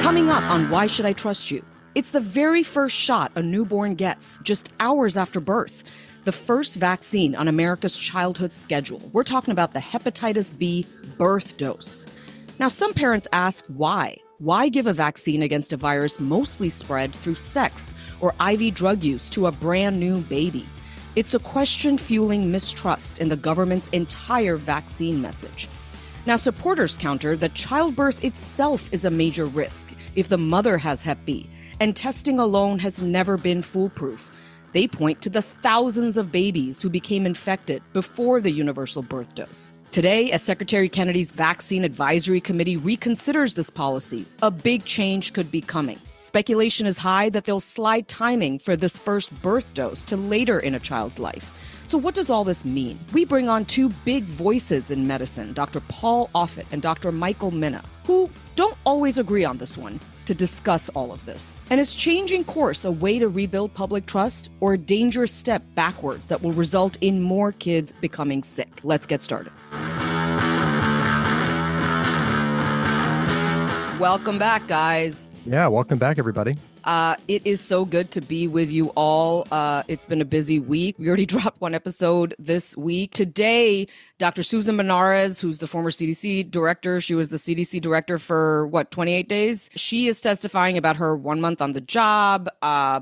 Coming up on Why Should I Trust You? It's the very first shot a newborn gets just hours after birth. The first vaccine on America's childhood schedule. We're talking about the hepatitis B birth dose. Now, some parents ask why. Why give a vaccine against a virus mostly spread through sex or IV drug use to a brand new baby? It's a question fueling mistrust in the government's entire vaccine message. Now, supporters counter that childbirth itself is a major risk if the mother has Hep B, and testing alone has never been foolproof. They point to the thousands of babies who became infected before the universal birth dose. Today, as Secretary Kennedy's Vaccine Advisory Committee reconsiders this policy, a big change could be coming. Speculation is high that they'll slide timing for this first birth dose to later in a child's life. So what does all this mean? We bring on two big voices in medicine, Dr. Paul Offit and Dr. Michael Mina, who don't always agree on this one, to discuss all of this. And is changing course a way to rebuild public trust or a dangerous step backwards that will result in more kids becoming sick? Let's get started. Welcome back, guys. Yeah, welcome back, everybody. It is so good to be with you all. It's been a busy week. We already dropped one episode this week. Today, Dr. Susan Benares, who's the former CDC director, she was the CDC director for, 28 days? She is testifying about her 1 month on the job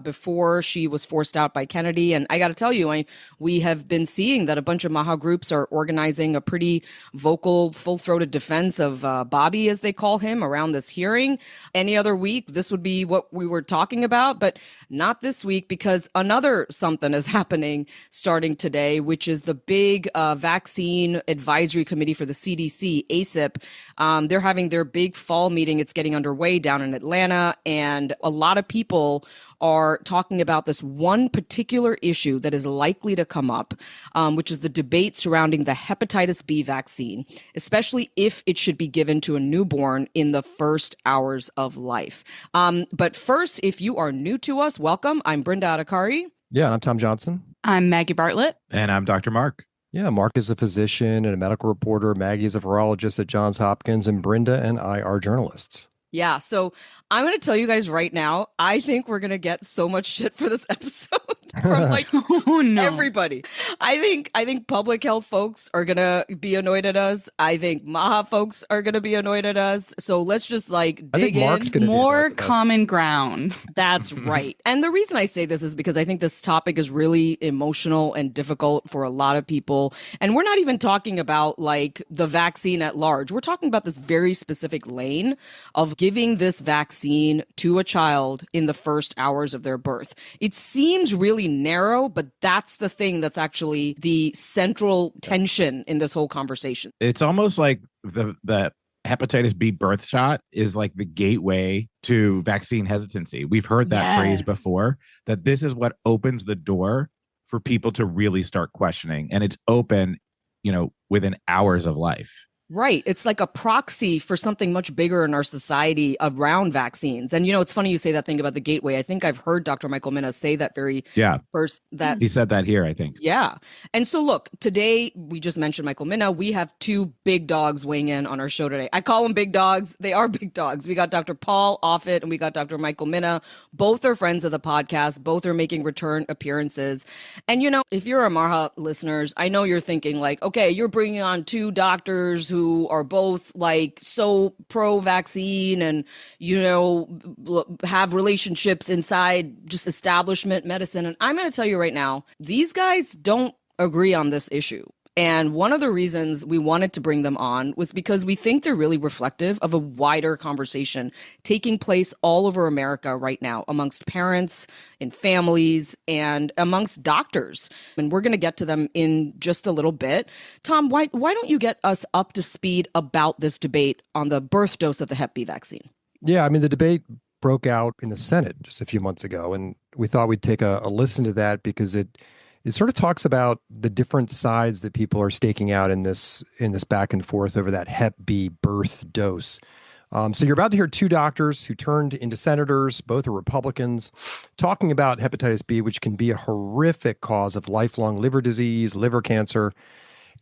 before she was forced out by Kennedy. And I got to tell you, we have been seeing that a bunch of MAHA groups are organizing a pretty vocal, full-throated defense of Bobby, as they call him, around this hearing. Any other week, this would be what we were talking about, but not this week, because another something is happening starting today, which is the big vaccine advisory committee for the CDC, ACIP. They're having their big fall meeting. It's getting underway down in Atlanta, and a lot of people are talking about this one particular issue that is likely to come up, which is the debate surrounding the hepatitis B vaccine, especially if it should be given to a newborn in the first hours of life. But first, if you are new to us, welcome. I'm Brenda Adhikari. Yeah, and I'm Tom Johnson. I'm Maggie Bartlett. And I'm Dr. Mark. Yeah, Mark is a physician and a medical reporter. Maggie is a virologist at Johns Hopkins, and Brenda and I are journalists. Yeah, so I'm going to tell you guys right now, I think we're going to get so much shit for this episode from everybody. I think public health folks are going to be annoyed at us. I think MAHA folks are going to be annoyed at us. So let's just dig in. More common ground. That's right. And the reason I say this is because I think this topic is really emotional and difficult for a lot of people. And we're not even talking about the vaccine at large. We're talking about this very specific lane of giving this vaccine to a child in the first hours of their birth. It seems really narrow, but that's the thing that's actually the central tension in this whole conversation. It's almost like the hepatitis B birth shot is like the gateway to vaccine hesitancy. We've heard that phrase before, that this is what opens the door for people to really start questioning. And it's open, within hours of life. Right. It's like a proxy for something much bigger in our society around vaccines. And, it's funny you say that thing about the gateway. I think I've heard Dr. Michael Mina say that first. That he said that here, I think. Yeah. And so, look, today we just mentioned Michael Mina. We have two big dogs weighing in on our show today. I call them big dogs. They are big dogs. We got Dr. Paul Offit and we got Dr. Michael Mina. Both are friends of the podcast. Both are making return appearances. And, if you're a MAHA listeners, I know you're thinking okay, you're bringing on two doctors who are both so pro-vaccine and, have relationships inside just establishment medicine. And I'm going to tell you right now, these guys don't agree on this issue. And one of the reasons we wanted to bring them on was because we think they're really reflective of a wider conversation taking place all over America right now amongst parents, in families, and amongst doctors. And we're going to get to them in just a little bit. Tom, why don't you get us up to speed about this debate on the birth dose of the Hep B vaccine? Yeah, the debate broke out in the Senate just a few months ago, and we thought we'd take a listen to that because it sort of talks about the different sides that people are staking out in this back and forth over that Hep B birth dose. So you're about to hear two doctors who turned into senators, both are Republicans, talking about hepatitis B, which can be a horrific cause of lifelong liver disease, liver cancer,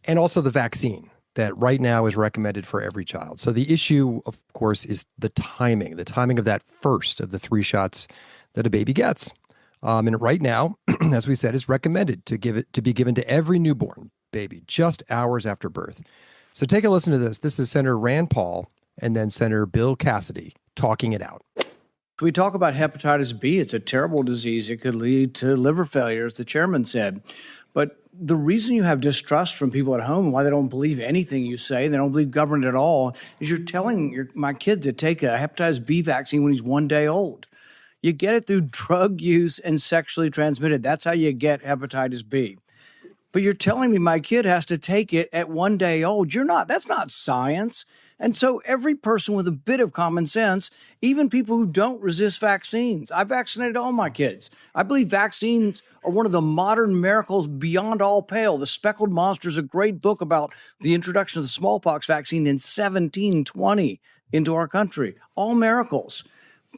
and also the vaccine. that right now is recommended for every child. So the issue, of course, is the timing of that first of the 3 shots that a baby gets. And right now, as we said, it's recommended to be given to every newborn baby just hours after birth. So take a listen to this. This is Senator Rand Paul and then Senator Bill Cassidy talking it out. We talk about hepatitis B. It's a terrible disease. It could lead to liver failure, as the chairman said. But the reason you have distrust from people at home, why they don't believe anything you say, they don't believe government at all, is you're telling my kid to take a hepatitis B vaccine when he's 1 day old. You get it through drug use and sexually transmitted. That's how you get hepatitis B. But you're telling me my kid has to take it at 1 day old. You're not. That's not science. And so every person with a bit of common sense, even people who don't resist vaccines, I vaccinated all my kids. I believe vaccines are one of the modern miracles beyond all pale. The Speckled Monster is a great book about the introduction of the smallpox vaccine in 1720 into our country. All miracles.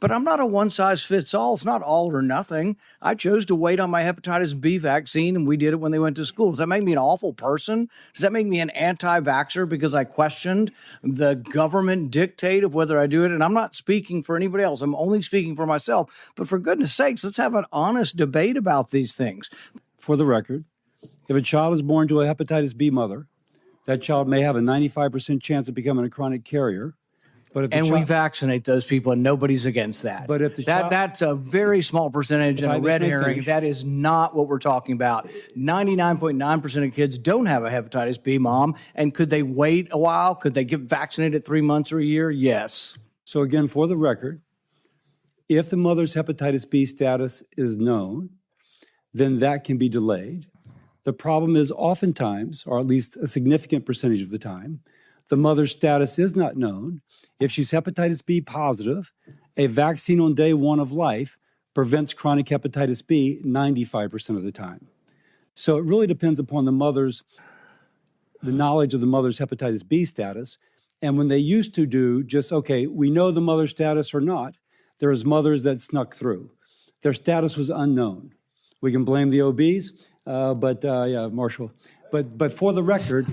But I'm not a one-size-fits-all. It's not all or nothing. I chose to wait on my hepatitis B vaccine, and we did it when they went to school. Does that make me an awful person? Does that make me an anti-vaxxer because I questioned the government dictate of whether I do it? And I'm not speaking for anybody else. I'm only speaking for myself. But for goodness sakes, let's have an honest debate about these things. For the record, if a child is born to a hepatitis B mother, that child may have a 95% chance of becoming a chronic carrier. But if we vaccinate those people, and nobody's against that. But if that's a very small percentage and a red herring. That is not what we're talking about. 99.9% of kids don't have a hepatitis B, Mom. And could they wait a while? Could they get vaccinated 3 months or a year? Yes. So again, for the record, if the mother's hepatitis B status is known, then that can be delayed. The problem is oftentimes, or at least a significant percentage of the time, the mother's status is not known. If she's hepatitis B positive, a vaccine on day 1 of life prevents chronic hepatitis B 95% of the time. So it really depends upon the knowledge of the mother's hepatitis B status. And when they used to do just, okay, we know the mother's status or not, there was mothers that snuck through. Their status was unknown. We can blame the OBs, Marshall. But for the record,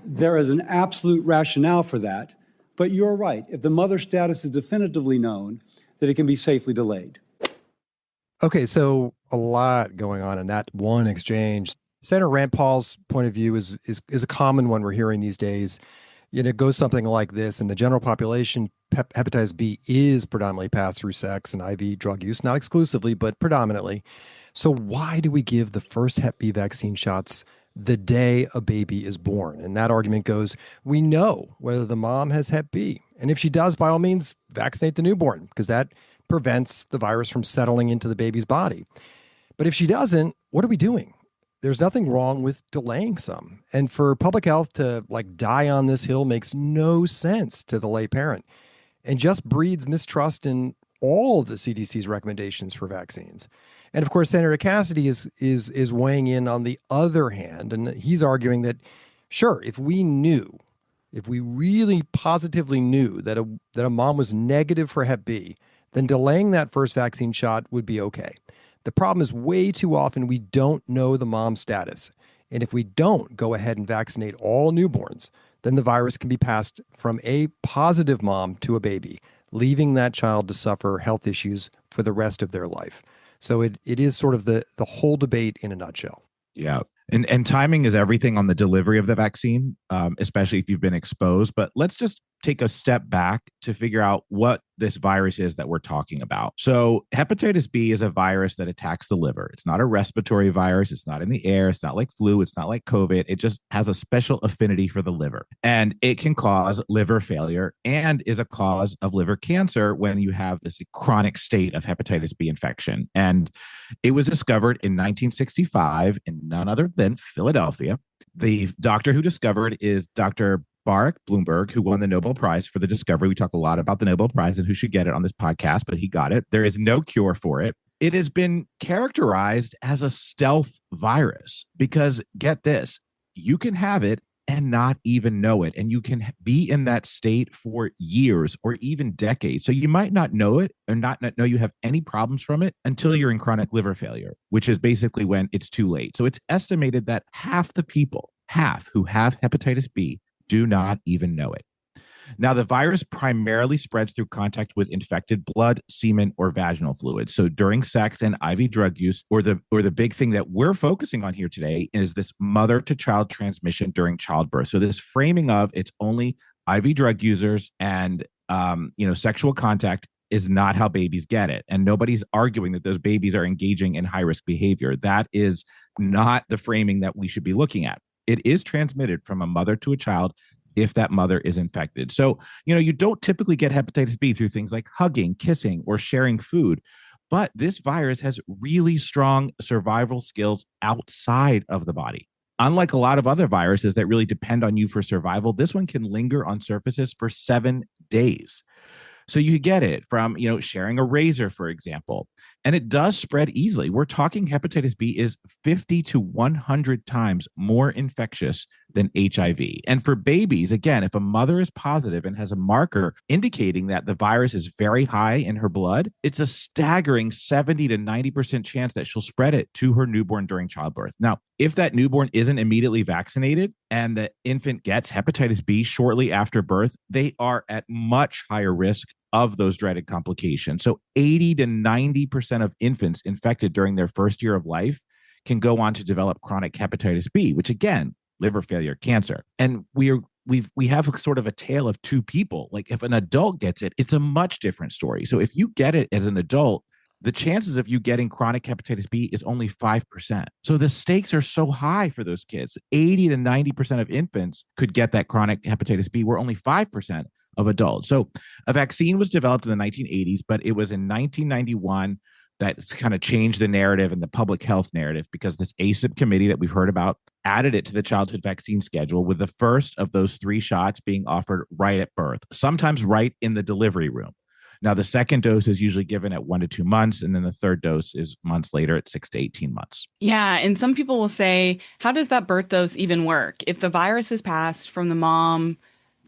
there is an absolute rationale for that. But you're right. If the mother's status is definitively known, that it can be safely delayed. Okay, so a lot going on in that one exchange. Senator Rand Paul's point of view is a common one we're hearing these days. It goes something like this: in the general population, hepatitis B is predominantly passed through sex and IV drug use, not exclusively, but predominantly. So why do we give the first Hep B vaccine shots the day a baby is born? And that argument goes, we know whether the mom has Hep B. And if she does, by all means, vaccinate the newborn, because that prevents the virus from settling into the baby's body. But if she doesn't, what are we doing? There's nothing wrong with delaying some. And for public health to die on this hill makes no sense to the lay parent and just breeds mistrust in all of the CDC's recommendations for vaccines. And of course, Senator Cassidy is weighing in on the other hand, and he's arguing that, sure, if we really positively knew that a mom was negative for Hep B, then delaying that first vaccine shot would be okay. The problem is way too often we don't know the mom's status. And if we don't go ahead and vaccinate all newborns, then the virus can be passed from a positive mom to a baby, leaving that child to suffer health issues for the rest of their life. So it is sort of the whole debate in a nutshell. Yeah. And timing is everything on the delivery of the vaccine, especially if you've been exposed. But let's just take a step back to figure out what this virus is that we're talking about. So hepatitis B is a virus that attacks the liver. It's not a respiratory virus. It's not in the air. It's not like flu. It's not like COVID. It just has a special affinity for the liver. And it can cause liver failure and is a cause of liver cancer when you have this chronic state of hepatitis B infection. And it was discovered in 1965 in none other than Philadelphia. The doctor who discovered is Dr. Barak Bloomberg, who won the Nobel Prize for the discovery. We talk a lot about the Nobel Prize and who should get it on this podcast, but he got it. There is no cure for it. It has been characterized as a stealth virus because, get this, you can have it and not even know it. And you can be in that state for years or even decades. So you might not know it or not know you have any problems from it until you're in chronic liver failure, which is basically when it's too late. So it's estimated that half the people, who have hepatitis B, do not even know it. Now, the virus primarily spreads through contact with infected blood, semen, or vaginal fluid. So during sex and IV drug use, or the big thing that we're focusing on here today is this mother-to-child transmission during childbirth. So this framing of it's only IV drug users and sexual contact is not how babies get it. And nobody's arguing that those babies are engaging in high-risk behavior. That is not the framing that we should be looking at. It is transmitted from a mother to a child if that mother is infected. So, you don't typically get hepatitis B through things like hugging, kissing, or sharing food. But this virus has really strong survival skills outside of the body. Unlike a lot of other viruses that really depend on you for survival, this one can linger on surfaces for 7 days. So you get it from, sharing a razor, for example, and it does spread easily. We're talking hepatitis B is 50 to 100 times more infectious than HIV. And for babies, again, if a mother is positive and has a marker indicating that the virus is very high in her blood, it's a staggering 70 to 90% chance that she'll spread it to her newborn during childbirth. Now, if that newborn isn't immediately vaccinated and the infant gets hepatitis B shortly after birth, they are at much higher risk of those dreaded complications. So 80 to 90% of infants infected during their first year of life can go on to develop chronic hepatitis B, which again, liver failure, cancer. And we have sort of a tale of two people. Like if an adult gets it, it's a much different story. So if you get it as an adult, the chances of you getting chronic hepatitis B is only 5%. So the stakes are so high for those kids. 80 to 90% of infants could get that chronic hepatitis B, where only 5% of adults. So a vaccine was developed in the 1980s, but it was in 1991 that kind of changed the narrative and the public health narrative, because this ACIP committee that we've heard about added it to the childhood vaccine schedule, with the first of those 3 shots being offered right at birth, sometimes right in the delivery room. Now, the second dose is usually given at 1 to 2 months, and then the third dose is months later at 6 to 18 months. Yeah. And some people will say, how does that birth dose even work? If the virus is passed from the mom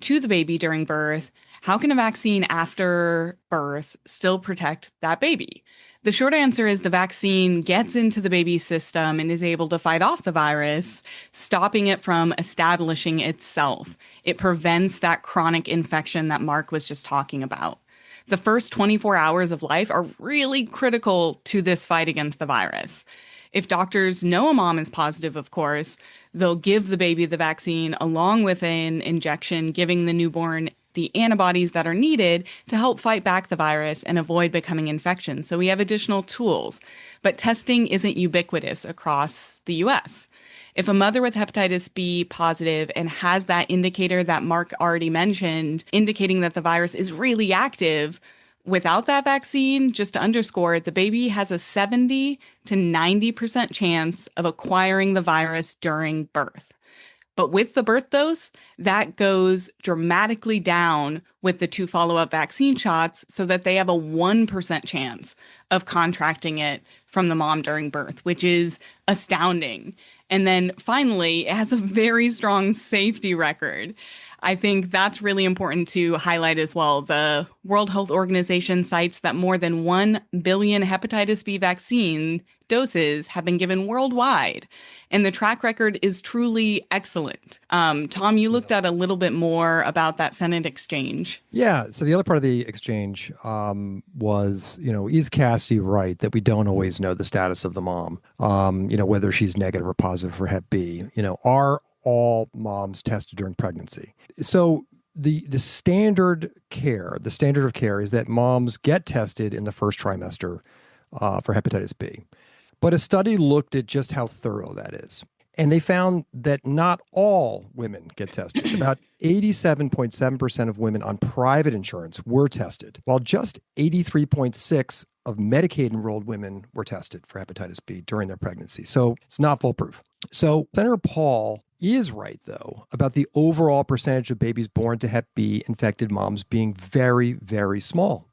to the baby during birth, how can a vaccine after birth still protect that baby? The short answer is the vaccine gets into the baby's system and is able to fight off the virus, stopping it from establishing itself. It prevents that chronic infection that Mark was just talking about. The first 24 hours of life are really critical to this fight against the virus. If doctors know a mom is positive, of course, they'll give the baby the vaccine along with an injection, giving the newborn the antibodies that are needed to help fight back the virus and avoid becoming infections. So we have additional tools, but testing isn't ubiquitous across the US. If a mother with hepatitis B positive and has that indicator that Mark already mentioned, indicating that the virus is really active, without that vaccine, just to underscore, the baby has a 70 to 90% chance of acquiring the virus during birth. But with the birth dose, that goes dramatically down with the 2 follow-up vaccine shots, so that they have a 1% chance of contracting it from the mom during birth, which is astounding. And then finally, it has a very strong safety record. I think that's really important to highlight as well. The World Health Organization cites that more than 1 billion hepatitis B vaccine doses have been given worldwide, and the track record is truly excellent. Tom, you looked at a little bit more about that Senate exchange. Yeah. So the other part of the exchange was, is Cassidy right that we don't always know the status of the mom, whether she's negative or positive for Hep B? Are all moms tested during pregnancy? So the standard of care is that moms get tested in the first trimester for hepatitis B. But a study looked at just how thorough that is. And they found that not all women get tested. About 87.7% of women on private insurance were tested, while just 83.6% of Medicaid-enrolled women were tested for hepatitis B during their pregnancy. So it's not foolproof. So Senator Paul is right, though, about the overall percentage of babies born to Hep B infected moms being very, very small.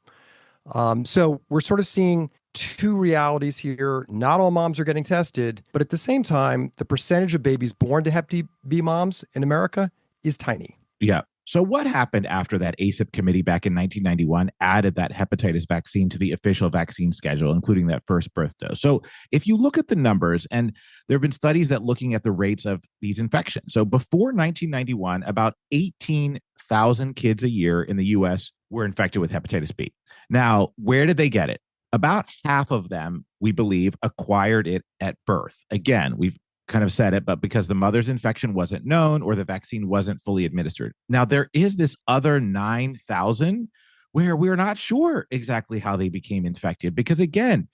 So we're sort of seeing 2 realities here. Not all moms are getting tested, but at the same time, the percentage of babies born to Hep B moms in America is tiny. Yeah. So what happened after that ACIP committee back in 1991 added that hepatitis vaccine to the official vaccine schedule, including that first birth dose? So if you look at the numbers, and there have been studies that looking at the rates of these infections. So before 1991, about 18,000 kids a year in the US were infected with hepatitis B. Now, where did they get it? About half of them, we believe, acquired it at birth. Again, we've kind of said it, but because the mother's infection wasn't known or the vaccine wasn't fully administered. Now, there is this other 9,000 where we're not sure exactly how they became infected, because again,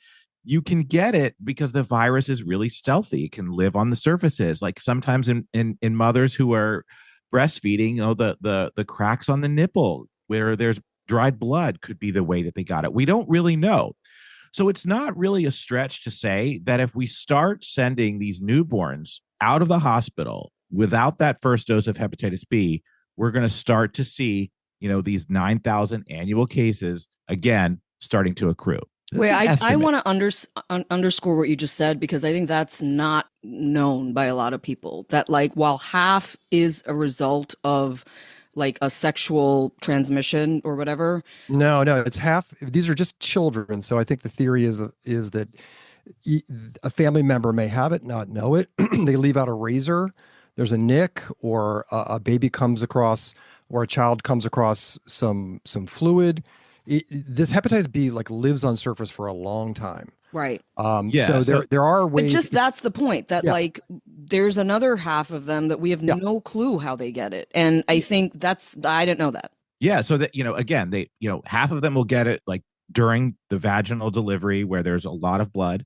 you can get it because the virus is really stealthy. It can live on the surfaces. Like sometimes in mothers who are breastfeeding, the cracks on the nipple where there's dried blood could be the way that they got it. We don't really know. So it's not really a stretch to say that if we start sending these newborns out of the hospital without that first dose of hepatitis B, we're going to start to see, these 9,000 annual cases again starting to accrue. Wait, I want to underscore what you just said, because I think that's not known by a lot of people. That while half is a result of a sexual transmission or whatever. No, it's half. These are just children. So I think the theory is that a family member may have it, not know it. They leave out a razor. There's a nick, or a baby comes across, or a child comes across some fluid. This hepatitis B lives on surface for a long time. Right. So there are ways. That's the point, that there's another half of them that we have no clue how they get it. And I think I didn't know that. Yeah. So that, again, they, half of them will get it during the vaginal delivery where there's a lot of blood.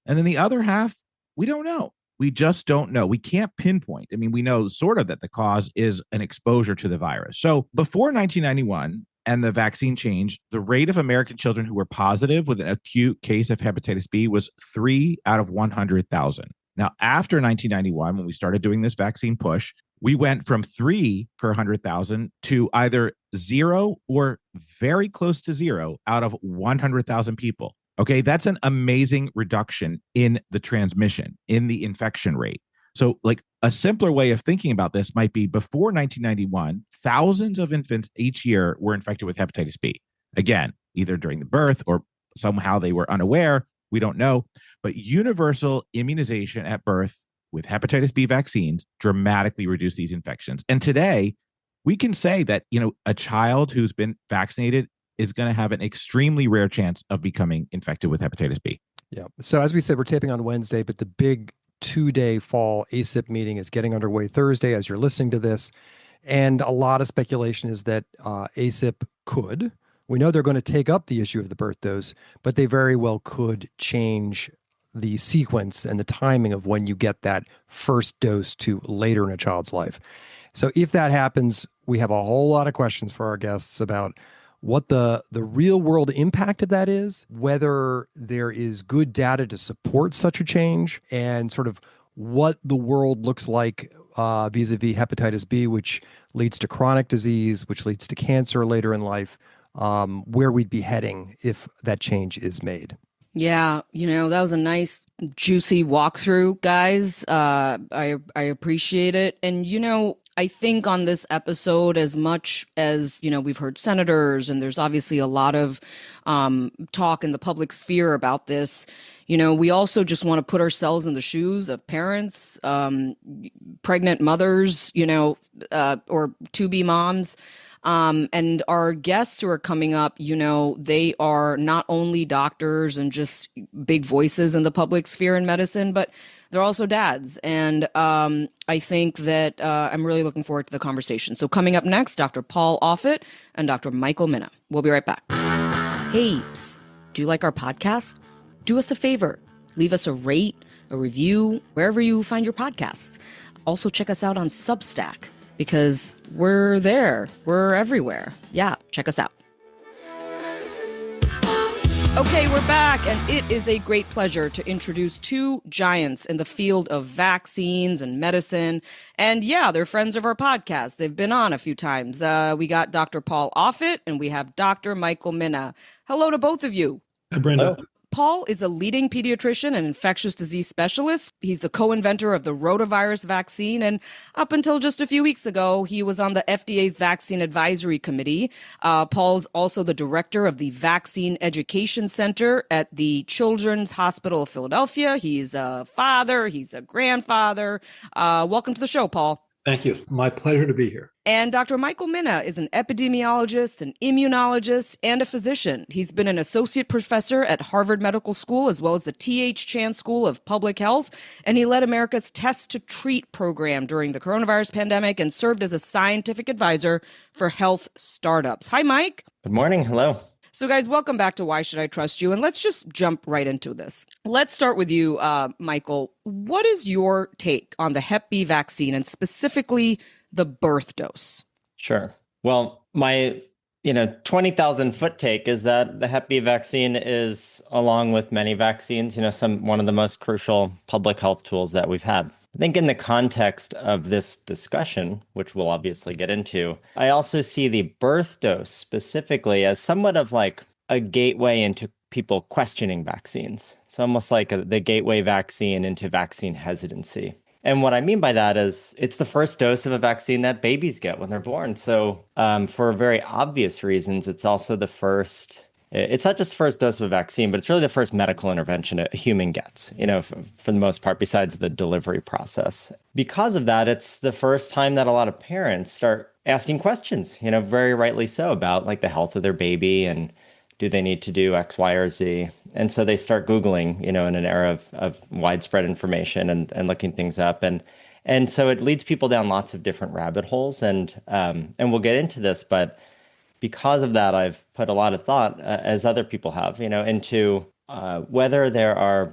And then the other half, we don't know. We just don't know. We can't pinpoint. I mean, we know sort of that the cause is an exposure to the virus. So before 1991, and the vaccine changed, the rate of American children who were positive with an acute case of hepatitis B was 3 out of 100,000. Now, after 1991, when we started doing this vaccine push, we went from 3 per 100,000 to either 0 or very close to 0 out of 100,000 people. Okay, that's an amazing reduction in the transmission, in the infection rate. So a simpler way of thinking about this might be before 1991, thousands of infants each year were infected with hepatitis B. Again, either during the birth or somehow they were unaware. We don't know. But universal immunization at birth with hepatitis B vaccines dramatically reduced these infections. And today, we can say that, a child who's been vaccinated is going to have an extremely rare chance of becoming infected with hepatitis B. Yeah. So as we said, we're taping on Wednesday, but the big 2-day fall ACIP meeting is getting underway Thursday as you're listening to this. And a lot of speculation is that ACIP could. We know they're going to take up the issue of the birth dose, but they very well could change the sequence and the timing of when you get that first dose to later in a child's life. So if that happens, we have a whole lot of questions for our guests about what the real world impact of that is, whether there is good data to support such a change, and sort of what the world looks like vis-a-vis hepatitis B, which leads to chronic disease, which leads to cancer later in life, where we'd be heading if that change is made. Yeah, that was a nice, juicy walkthrough, guys. I appreciate it. And, I think on this episode, as much as, we've heard senators, and there's obviously a lot of talk in the public sphere about this, we also just want to put ourselves in the shoes of parents, pregnant mothers, or to-be moms. And our guests who are coming up, they are not only doctors and just big voices in the public sphere in medicine, but they're also dads. And I think that I'm really looking forward to the conversation. So coming up next, Dr. Paul Offit and Dr. Michael Minna. We'll be right back. Hey, do you like our podcast? Do us a favor. Leave us a rate, a review, wherever you find your podcasts. Also check us out on Substack, because we're there. We're everywhere. Yeah, check us out. Okay, we're back, and it is a great pleasure to introduce two giants in the field of vaccines and medicine. And yeah, they're friends of our podcast. They've been on a few times. We got Dr. Paul Offit, and we have Dr. Michael Minna. Hello to both of you. Hi, Brenda. Paul is a leading pediatrician and infectious disease specialist. He's the co-inventor of the rotavirus vaccine. And up until just a few weeks ago, he was on the FDA's Vaccine Advisory Committee. Paul's also the director of the Vaccine Education Center at the Children's Hospital of Philadelphia. He's a father. He's a grandfather. Welcome to the show, Paul. Thank you. My pleasure to be here. And Dr. Michael Minna is an epidemiologist, an immunologist, and a physician. He's been an associate professor at Harvard Medical School, as well as the T.H. Chan School of Public Health. And he led America's Test to Treat program during the coronavirus pandemic and served as a scientific advisor for health startups. Hi, Mike. Good morning. Hello. So, guys, welcome back to Why Should I Trust You? And let's just jump right into this. Let's start with you, Michael. What is your take on the Hep B vaccine and specifically the birth dose? Sure. Well, my 20,000-foot take is that the Hep B vaccine is, along with many vaccines, one of the most crucial public health tools that we've had. I think in the context of this discussion, which we'll obviously get into, I also see the birth dose specifically as somewhat of like a gateway into people questioning vaccines. It's almost like the gateway vaccine into vaccine hesitancy. And what I mean by that is it's the first dose of a vaccine that babies get when they're born. So for very obvious reasons, it's also the first. It's not just the first dose of a vaccine, but it's really the first medical intervention a human gets, for the most part, besides the delivery process. Because of that, it's the first time that a lot of parents start asking questions, very rightly so, about like the health of their baby and do they need to do X, Y, or Z? And so they start Googling, in an era of widespread information and looking things up. And so it leads people down lots of different rabbit holes. And we'll get into this, but because of that, I've put a lot of thought, as other people have, into whether there are,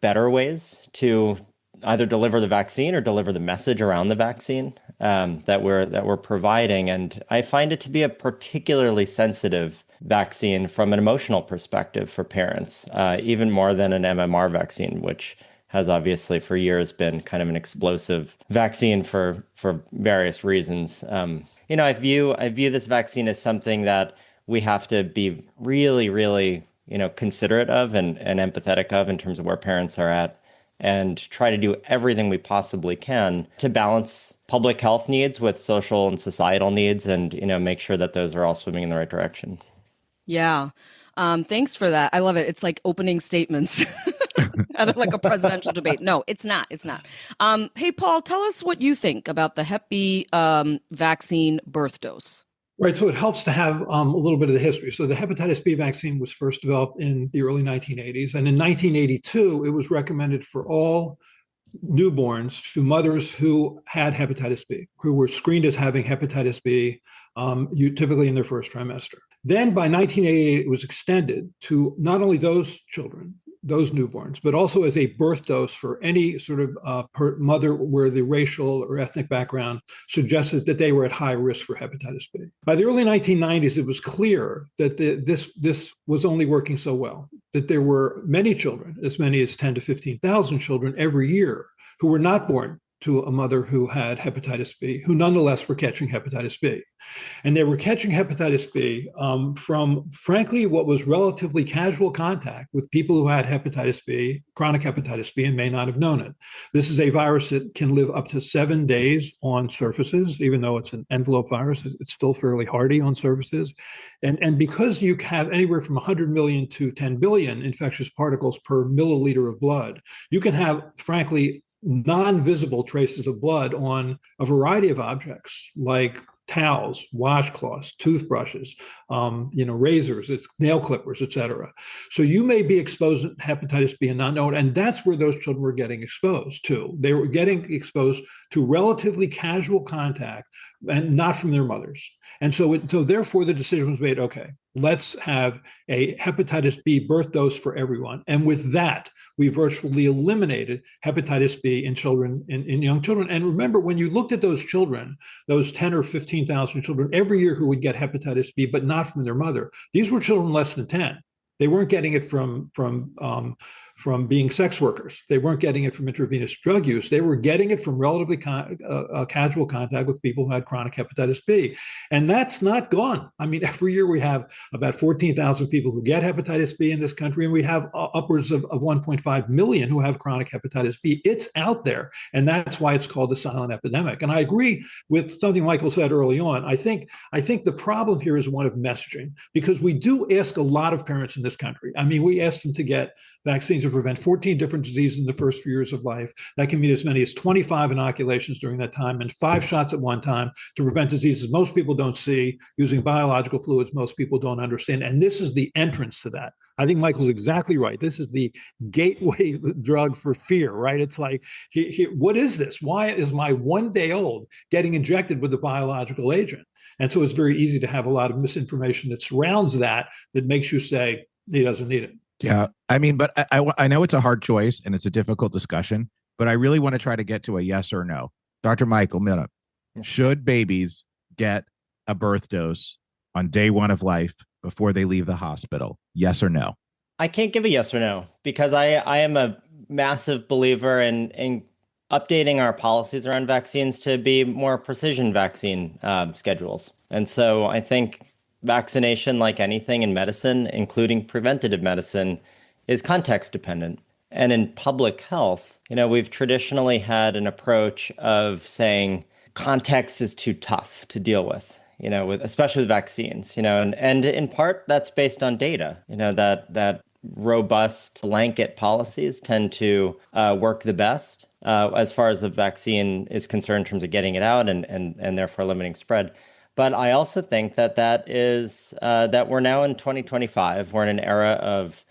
better ways to either deliver the vaccine or deliver the message around the vaccine that we're providing. And I find it to be a particularly sensitive vaccine from an emotional perspective for parents, even more than an MMR vaccine, which has obviously for years been kind of an explosive vaccine for various reasons. I view this vaccine as something that we have to be really, really, considerate of and empathetic of in terms of where parents are at, and try to do everything we possibly can to balance public health needs with social and societal needs and, make sure that those are all swimming in the right direction. Yeah. Thanks for that. I love it. It's like opening statements out of like a presidential debate. No, it's not. It's not. Hey, Paul, tell us what you think about the Hep B vaccine birth dose. Right. So it helps to have a little bit of the history. So the hepatitis B vaccine was first developed in the early 1980s. And in 1982, it was recommended for all newborns to mothers who had hepatitis B, who were screened as having hepatitis B, typically in their first trimester. Then by 1988, it was extended to not only those children, those newborns, but also as a birth dose for any sort of mother where the racial or ethnic background suggested that they were at high risk for hepatitis B. By the early 1990s, it was clear that this was only working so well, that there were many children, as many as 10 to 15,000 children every year, who were not born to a mother who had hepatitis B, who nonetheless were catching hepatitis B. And they were catching hepatitis B from, frankly, what was relatively casual contact with people who had hepatitis B, chronic hepatitis B, and may not have known it. This is a virus that can live up to 7 days on surfaces. Even though it's an envelope virus, it's still fairly hardy on surfaces. And because you have anywhere from 100 million to 10 billion infectious particles per milliliter of blood, you can have, frankly, non-visible traces of blood on a variety of objects like towels, washcloths, toothbrushes, razors, nail clippers, etc. So you may be exposed to hepatitis B and not know it. And that's where those children were getting exposed to. They were getting exposed to relatively casual contact and not from their mothers. And so therefore the decision was made, okay, let's have a hepatitis B birth dose for everyone. And with that, we virtually eliminated hepatitis B in children, in young children. And remember, when you looked at those children, those 10 or 15,000 children every year who would get hepatitis B, but not from their mother, these were children less than 10. They weren't getting it from from being sex workers. They weren't getting it from intravenous drug use. They were getting it from relatively casual contact with people who had chronic hepatitis B. And that's not gone. I mean, every year we have about 14,000 people who get hepatitis B in this country, and we have upwards of 1.5 million who have chronic hepatitis B. It's out there, and that's why it's called the silent epidemic. And I agree with something Michael said early on. I think the problem here is one of messaging, because we do ask a lot of parents in this country. I mean, we ask them to get vaccines to prevent 14 different diseases in the first few years of life. That can mean as many as 25 inoculations during that time and 5 shots at one time to prevent diseases most people don't see, using biological fluids most people don't understand. And this is the entrance to that. I think Michael's exactly right. This is the gateway drug for fear, right? It's like, what is this? Why is my 1-day-old getting injected with a biological agent? And so it's very easy to have a lot of misinformation that surrounds that makes you say he doesn't need it. Yeah. I mean, but I know it's a hard choice and it's a difficult discussion, but I really want to try to get to a yes or no. Dr. Michael Miller, should babies get a birth dose on day 1 of life before they leave the hospital? Yes or no? I can't give a yes or no, because I am a massive believer in updating our policies around vaccines to be more precision vaccine schedules. And so I think vaccination, like anything in medicine, including preventative medicine, is context dependent. And in public health, we've traditionally had an approach of saying context is too tough to deal with, especially with vaccines, and in part that's based on data, that robust blanket policies tend to work the best as far as the vaccine is concerned in terms of getting it out and therefore limiting spread. But I also think that is that we're now in 2025. We're in an era of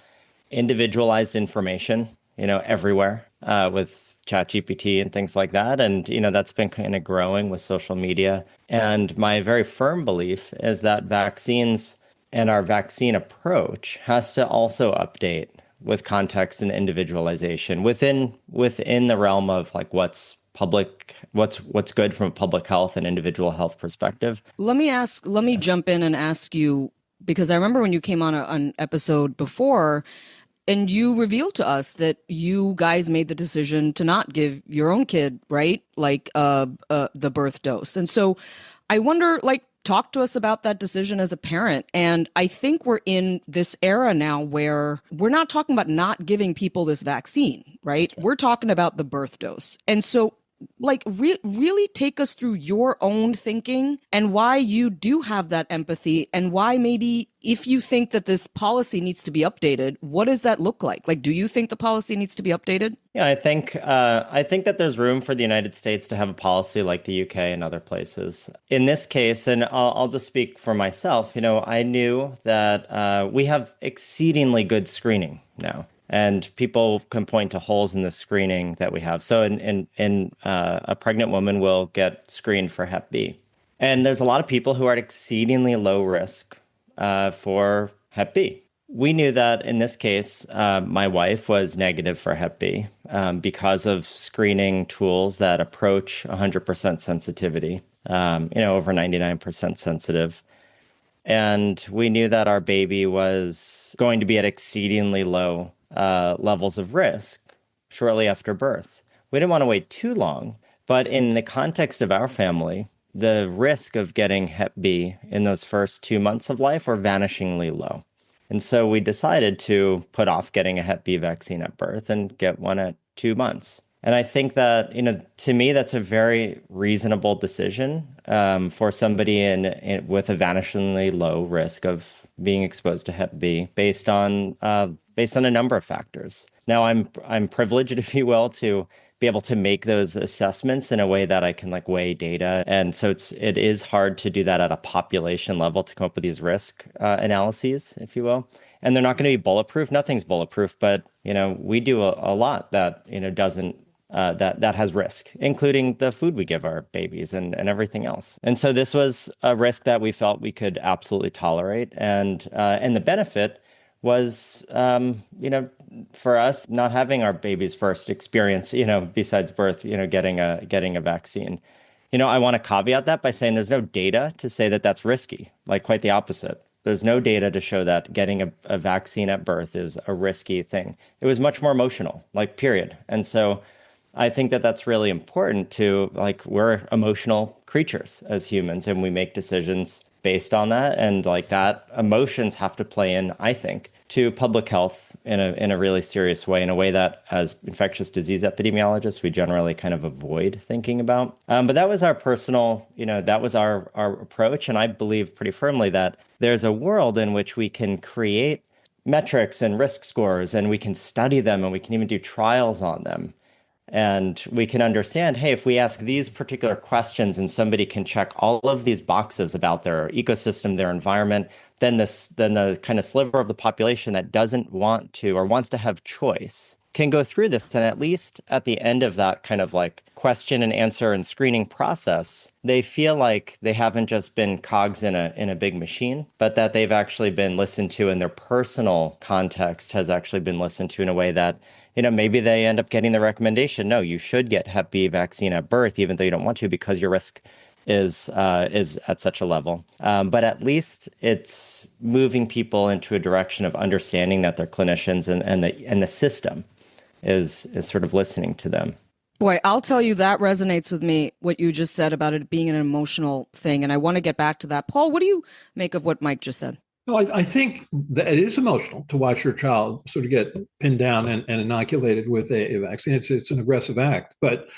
individualized information, everywhere with ChatGPT and things like that. And, that's been kind of growing with social media. And my very firm belief is that vaccines and our vaccine approach has to also update with context and individualization within the realm of like what's good from a public health and individual health perspective. Let me jump in and ask you, because I remember when you came on an episode before and you revealed to us that you guys made the decision to not give your own kid, right? Like the birth dose. And so I wonder, talk to us about that decision as a parent. And I think we're in this era now where we're not talking about not giving people this vaccine, right? We're talking about the birth dose. And so really take us through your own thinking and why you do have that empathy, and why maybe if you think that this policy needs to be updated, what does that look like? Do you think the policy needs to be updated? Yeah, I think that there's room for the United States to have a policy like the UK and other places. In this case, and I'll just speak for myself, I knew that we have exceedingly good screening now. And people can point to holes in the screening that we have. So a pregnant woman will get screened for Hep B. And there's a lot of people who are at exceedingly low risk for Hep B. We knew that in this case, my wife was negative for Hep B because of screening tools that approach 100% sensitivity, over 99% sensitive. And we knew that our baby was going to be at exceedingly low levels of risk shortly after birth. We didn't want to wait too long, but in the context of our family, the risk of getting Hep B in those first 2 months of life were vanishingly low. And so we decided to put off getting a Hep B vaccine at birth and get one at 2 months. And I think that, to me, that's a very reasonable decision for somebody with a vanishingly low risk of being exposed to Hep B based on a number of factors. Now, I'm privileged, if you will, to be able to make those assessments in a way that I can weigh data. And so it is hard to do that at a population level to come up with these risk analyses, if you will. And they're not going to be bulletproof. Nothing's bulletproof, but we do a lot that doesn't. That has risk, including the food we give our babies and everything else. And so this was a risk that we felt we could absolutely tolerate. And the benefit was, for us not having our baby's first experience, besides birth, getting a vaccine. I want to caveat that by saying there's no data to say that that's risky, quite the opposite. There's no data to show that getting a vaccine at birth is a risky thing. It was much more emotional, like, period. And so I think that that's really important to, like, we're emotional creatures as humans, and we make decisions based on that. And like that, emotions have to play in, I think, to public health in a really serious way, in a way that as infectious disease epidemiologists, we generally kind of avoid thinking about. But that was our personal, that was our approach. And I believe pretty firmly that there's a world in which we can create metrics and risk scores, and we can study them, and we can even do trials on them. And we can understand, hey, if we ask these particular questions and somebody can check all of these boxes about their ecosystem, their environment, then the kind of sliver of the population that doesn't want to or wants to have choice can go through this. And at least at the end of that kind of like question and answer and screening process, they feel like they haven't just been cogs in a big machine, but that they've actually been listened to, and their personal context has actually been listened to in a way that, maybe they end up getting the recommendation, no, you should get Hep B vaccine at birth, even though you don't want to, because your risk is at such a level. But at least it's moving people into a direction of understanding that their clinicians and the system is sort of listening to them. Boy, I'll tell you, that resonates with me, what you just said about it being an emotional thing. And I want to get back to that. Paul, what do you make of what Mike just said? Well, I think that it is emotional to watch your child sort of get pinned down and inoculated with a vaccine. It's an aggressive act. But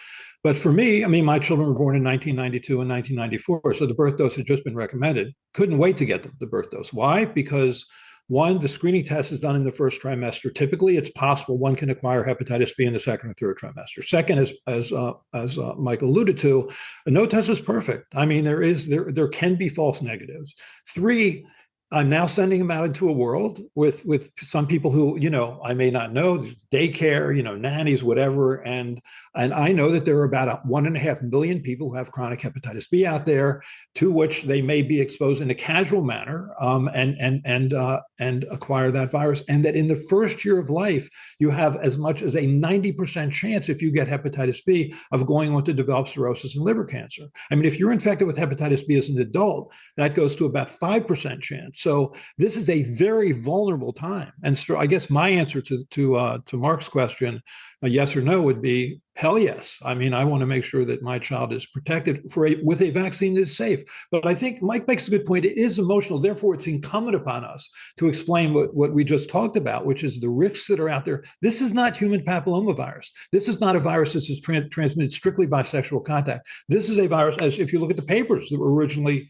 for me, I mean, my children were born in 1992 and 1994, so the birth dose had just been recommended. Couldn't wait to get the birth dose. Why? Because one, the screening test is done in the first trimester. Typically, it's possible one can acquire hepatitis B in the second or third trimester. Second, as Mike alluded to, no test is perfect. I mean, there can be false negatives. Three, I'm now sending them out into a world with some people who, I may not know, daycare, nannies, whatever. And I know that there are about 1.5 million people who have chronic hepatitis B out there, to which they may be exposed in a casual manner and acquire that virus. And that in the first year of life, you have as much as a 90% chance, if you get hepatitis B, of going on to develop cirrhosis and liver cancer. I mean, if you're infected with hepatitis B as an adult, that goes to about 5% chance. So this is a very vulnerable time. And so I guess my answer to Mark's question, yes or no, would be hell yes. I mean, I want to make sure that my child is protected with a vaccine that is safe. But I think Mike makes a good point. It is emotional. Therefore, it's incumbent upon us to explain what we just talked about, which is the risks that are out there. This is not human papillomavirus. This is not a virus that is transmitted strictly by sexual contact. This is a virus, as if you look at the papers that were originally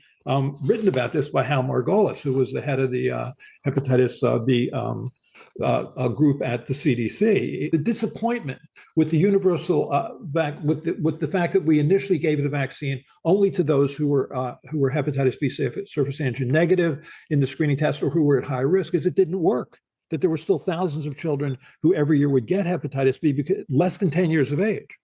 written about this by Hal Margolis, who was the head of the hepatitis B group at the CDC. The disappointment with the universal with the fact that we initially gave the vaccine only to those who were hepatitis B surface antigen negative in the screening test, or who were at high risk, is it didn't work. That there were still thousands of children who every year would get hepatitis B because less than 10 years of age,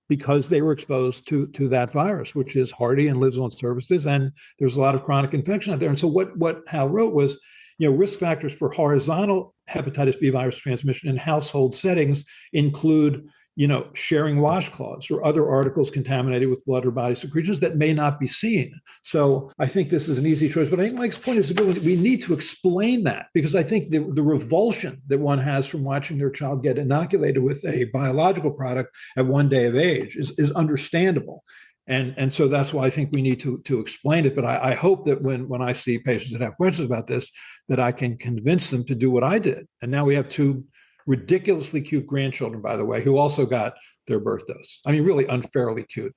because they were exposed to that virus, which is hardy and lives on surfaces, and there's a lot of chronic infection out there. And so what Hal wrote was, risk factors for horizontal hepatitis B virus transmission in household settings include, sharing washcloths or other articles contaminated with blood or body secretions that may not be seen. So I think this is an easy choice. But I think Mike's point is a good one. We need to explain that, because I think the revulsion that one has from watching their child get inoculated with a biological product at 1 day of age is understandable. And so that's why I think we need to explain it. But I hope that when I see patients that have questions about this, that I can convince them to do what I did. And now we have two ridiculously cute grandchildren, by the way, who also got their birth dose. I mean, really unfairly cute.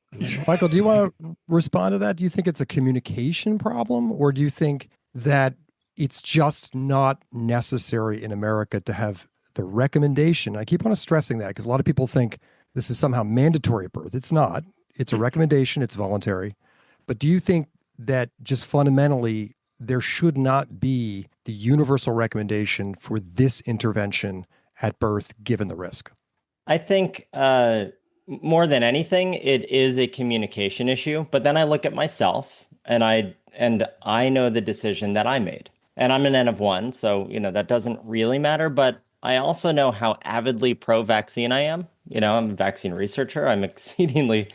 Michael, do you want to respond to that? Do you think it's a communication problem, or do you think that it's just not necessary in America to have the recommendation? I keep on stressing that because a lot of people think this is somehow mandatory at birth. It's not. It's a recommendation. It's voluntary. But do you think that just fundamentally there should not be the universal recommendation for this intervention at birth, given the risk? I think more than anything, it is a communication issue. But then I look at myself, and I know the decision that I made. And I'm an N of 1, so that doesn't really matter. But I also know how avidly pro-vaccine I am. I'm a vaccine researcher. I'm exceedingly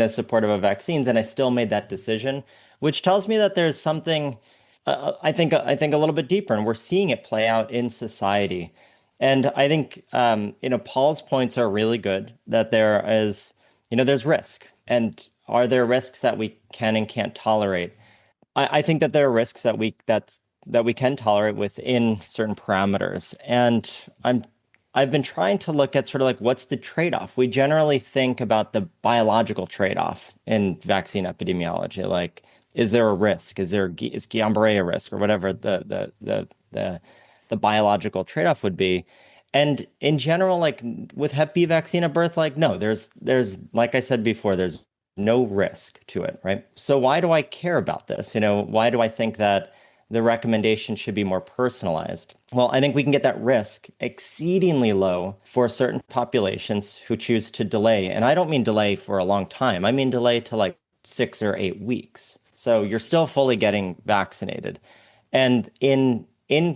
supportive of vaccines, and I still made that decision, which tells me that there's something I think a little bit deeper, and we're seeing it play out in society. And I think Paul's points are really good. That there is, there's risk, and are there risks that we can and can't tolerate? I think that there are risks that we can tolerate within certain parameters, and I've been trying to look at sort of like what's the trade-off. We generally think about the biological trade-off in vaccine epidemiology, like is there a risk? Is Guillain-Barré a risk, or whatever the biological trade-off would be. And in general, like with Hep B vaccine at birth, like no, there's like I said before, there's no risk to it, right? So why do I care about this? Why do I think that the recommendation should be more personalized? Well, I think we can get that risk exceedingly low for certain populations who choose to delay. And I don't mean delay for a long time. I mean delay to like 6 or 8 weeks. So you're still fully getting vaccinated. And in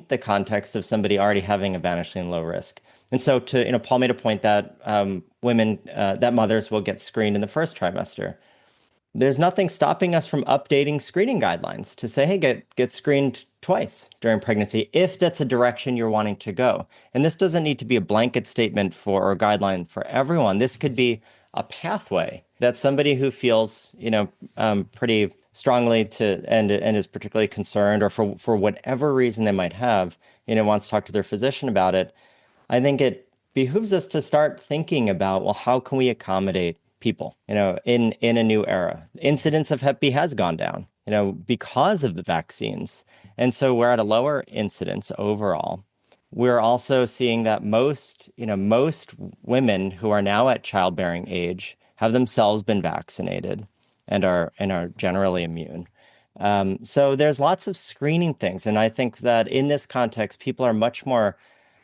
the context of somebody already having a vanishingly low risk. And so Paul made a point that that mothers will get screened in the first trimester. There's nothing stopping us from updating screening guidelines to say, hey, get screened twice during pregnancy, if that's a direction you're wanting to go. And this doesn't need to be a blanket statement or a guideline for everyone. This could be a pathway that somebody who feels, pretty strongly and is particularly concerned, or for whatever reason they might have, wants to talk to their physician about it. I think it behooves us to start thinking about, well, how can we accommodate people, in a new era? Incidence of Hep B has gone down, because of the vaccines. And so we're at a lower incidence overall. We're also seeing that most women who are now at childbearing age have themselves been vaccinated and are generally immune. So there's lots of screening things. And I think that in this context, people are much more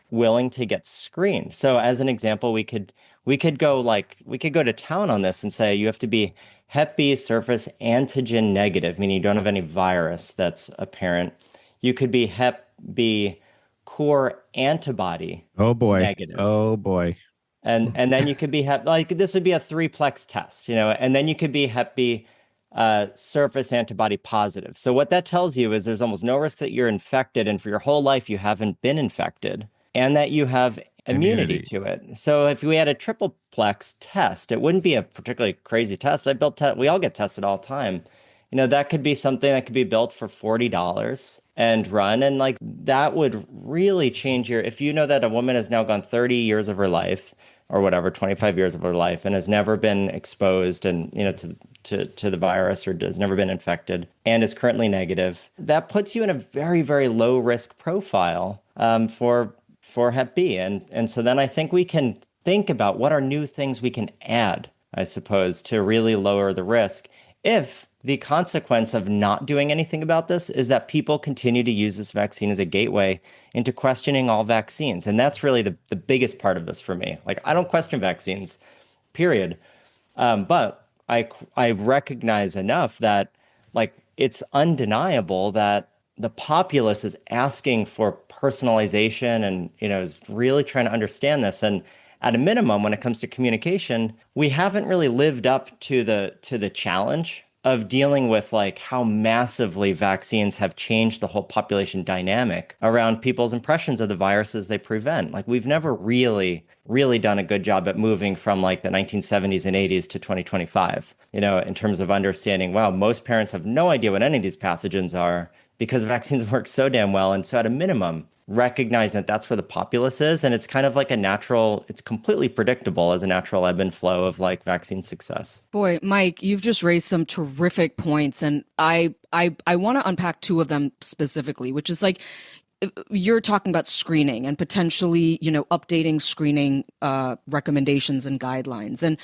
willing to get screened. So as an example, we could go to town on this and say you have to be Hep B surface antigen negative, meaning you don't have any virus that's apparent. You could be Hep B core antibody negative. Oh boy. And then you could be this would be a 3-plex test, and then you could be Hep B surface antibody positive. So what that tells you is there's almost no risk that you're infected, and for your whole life you haven't been infected, and that you have immunity to it. So if we had a triple-plex test, it wouldn't be a particularly crazy test. We all get tested all the time. That could be something that could be built for $40 and run. And like that would really change if you know that a woman has now gone 30 years of her life or whatever, 25 years of her life, and has never been exposed and, to the virus, or has never been infected and is currently negative, that puts you in a very, very low risk profile for Hep B. And so then I think we can think about what are new things we can add, I suppose, to really lower the risk, if the consequence of not doing anything about this is that people continue to use this vaccine as a gateway into questioning all vaccines. And that's really the biggest part of this for me. Like, I don't question vaccines, period. But I recognize enough that, like, it's undeniable that the populace is asking for personalization and, is really trying to understand this. And at a minimum, when it comes to communication, we haven't really lived up to the challenge of dealing with like how massively vaccines have changed the whole population dynamic around people's impressions of the viruses they prevent. Like, we've never really, really done a good job at moving from like the 1970s and 80s to 2025, in terms of understanding, wow, most parents have no idea what any of these pathogens are because vaccines work so damn well. And so at a minimum, recognize that that's where the populace is. And it's kind of like it's completely predictable as a natural ebb and flow of like vaccine success. Boy, Mike, you've just raised some terrific points. And I want to unpack 2 of them specifically, which is like, you're talking about screening and potentially, updating screening recommendations and guidelines. And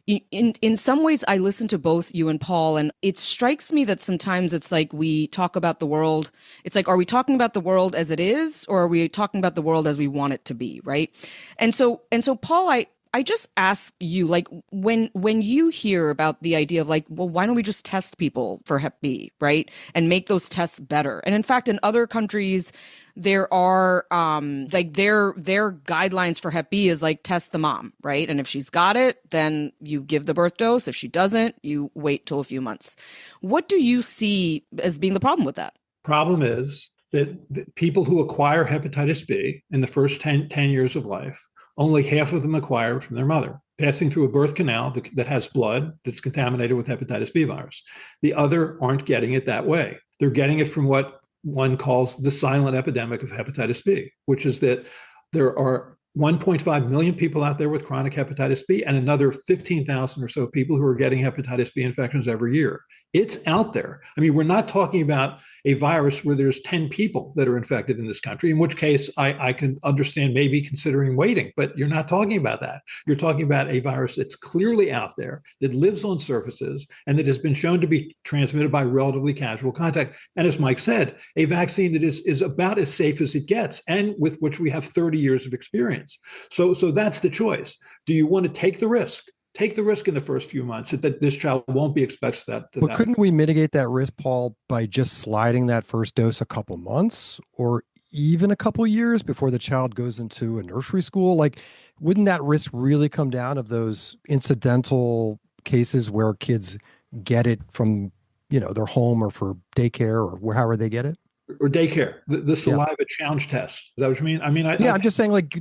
in some ways, I listen to both you and Paul, and it strikes me that sometimes it's like we talk about the world. It's like, are we talking about the world as it is, or are we talking about the world as we want it to be, right? And so Paul, I just ask you, like, when you hear about the idea of like, well, why don't we just test people for Hep B, right? And make those tests better. And in fact, in other countries, there are like their guidelines for Hep B is like test the mom, right? And if she's got it, then you give the birth dose. If she doesn't, you wait till a few months. What do you see as being the problem with that? Problem is that people who acquire hepatitis B in the first 10 years of life, only half of them acquire it from their mother, passing through a birth canal that has blood that's contaminated with hepatitis B virus. The other aren't getting it that way. They're getting it from what one calls the silent epidemic of hepatitis B, which is that there are 1.5 million people out there with chronic hepatitis B and another 15,000 or so people who are getting hepatitis B infections every year. It's out there. I mean, we're not talking about a virus where there's 10 people that are infected in this country, in which case I can understand maybe considering waiting, but you're not talking about that. You're talking about a virus that's clearly out there, that lives on surfaces, and that has been shown to be transmitted by relatively casual contact. And as Mike said, a vaccine that is about as safe as it gets, and with which we have 30 years of experience. So that's the choice. Do you want to take the risk? Take the risk in the first few months that this child won't be exposed to that. But couldn't we mitigate that risk, Paul, by just sliding that first dose a couple months or even a couple years before the child goes into a nursery school? Like, wouldn't that risk really come down of those incidental cases where kids get it from, their home or for daycare or wherever they get it? Or daycare, the saliva challenge test. Is that what you mean? I mean, I'm just saying, like,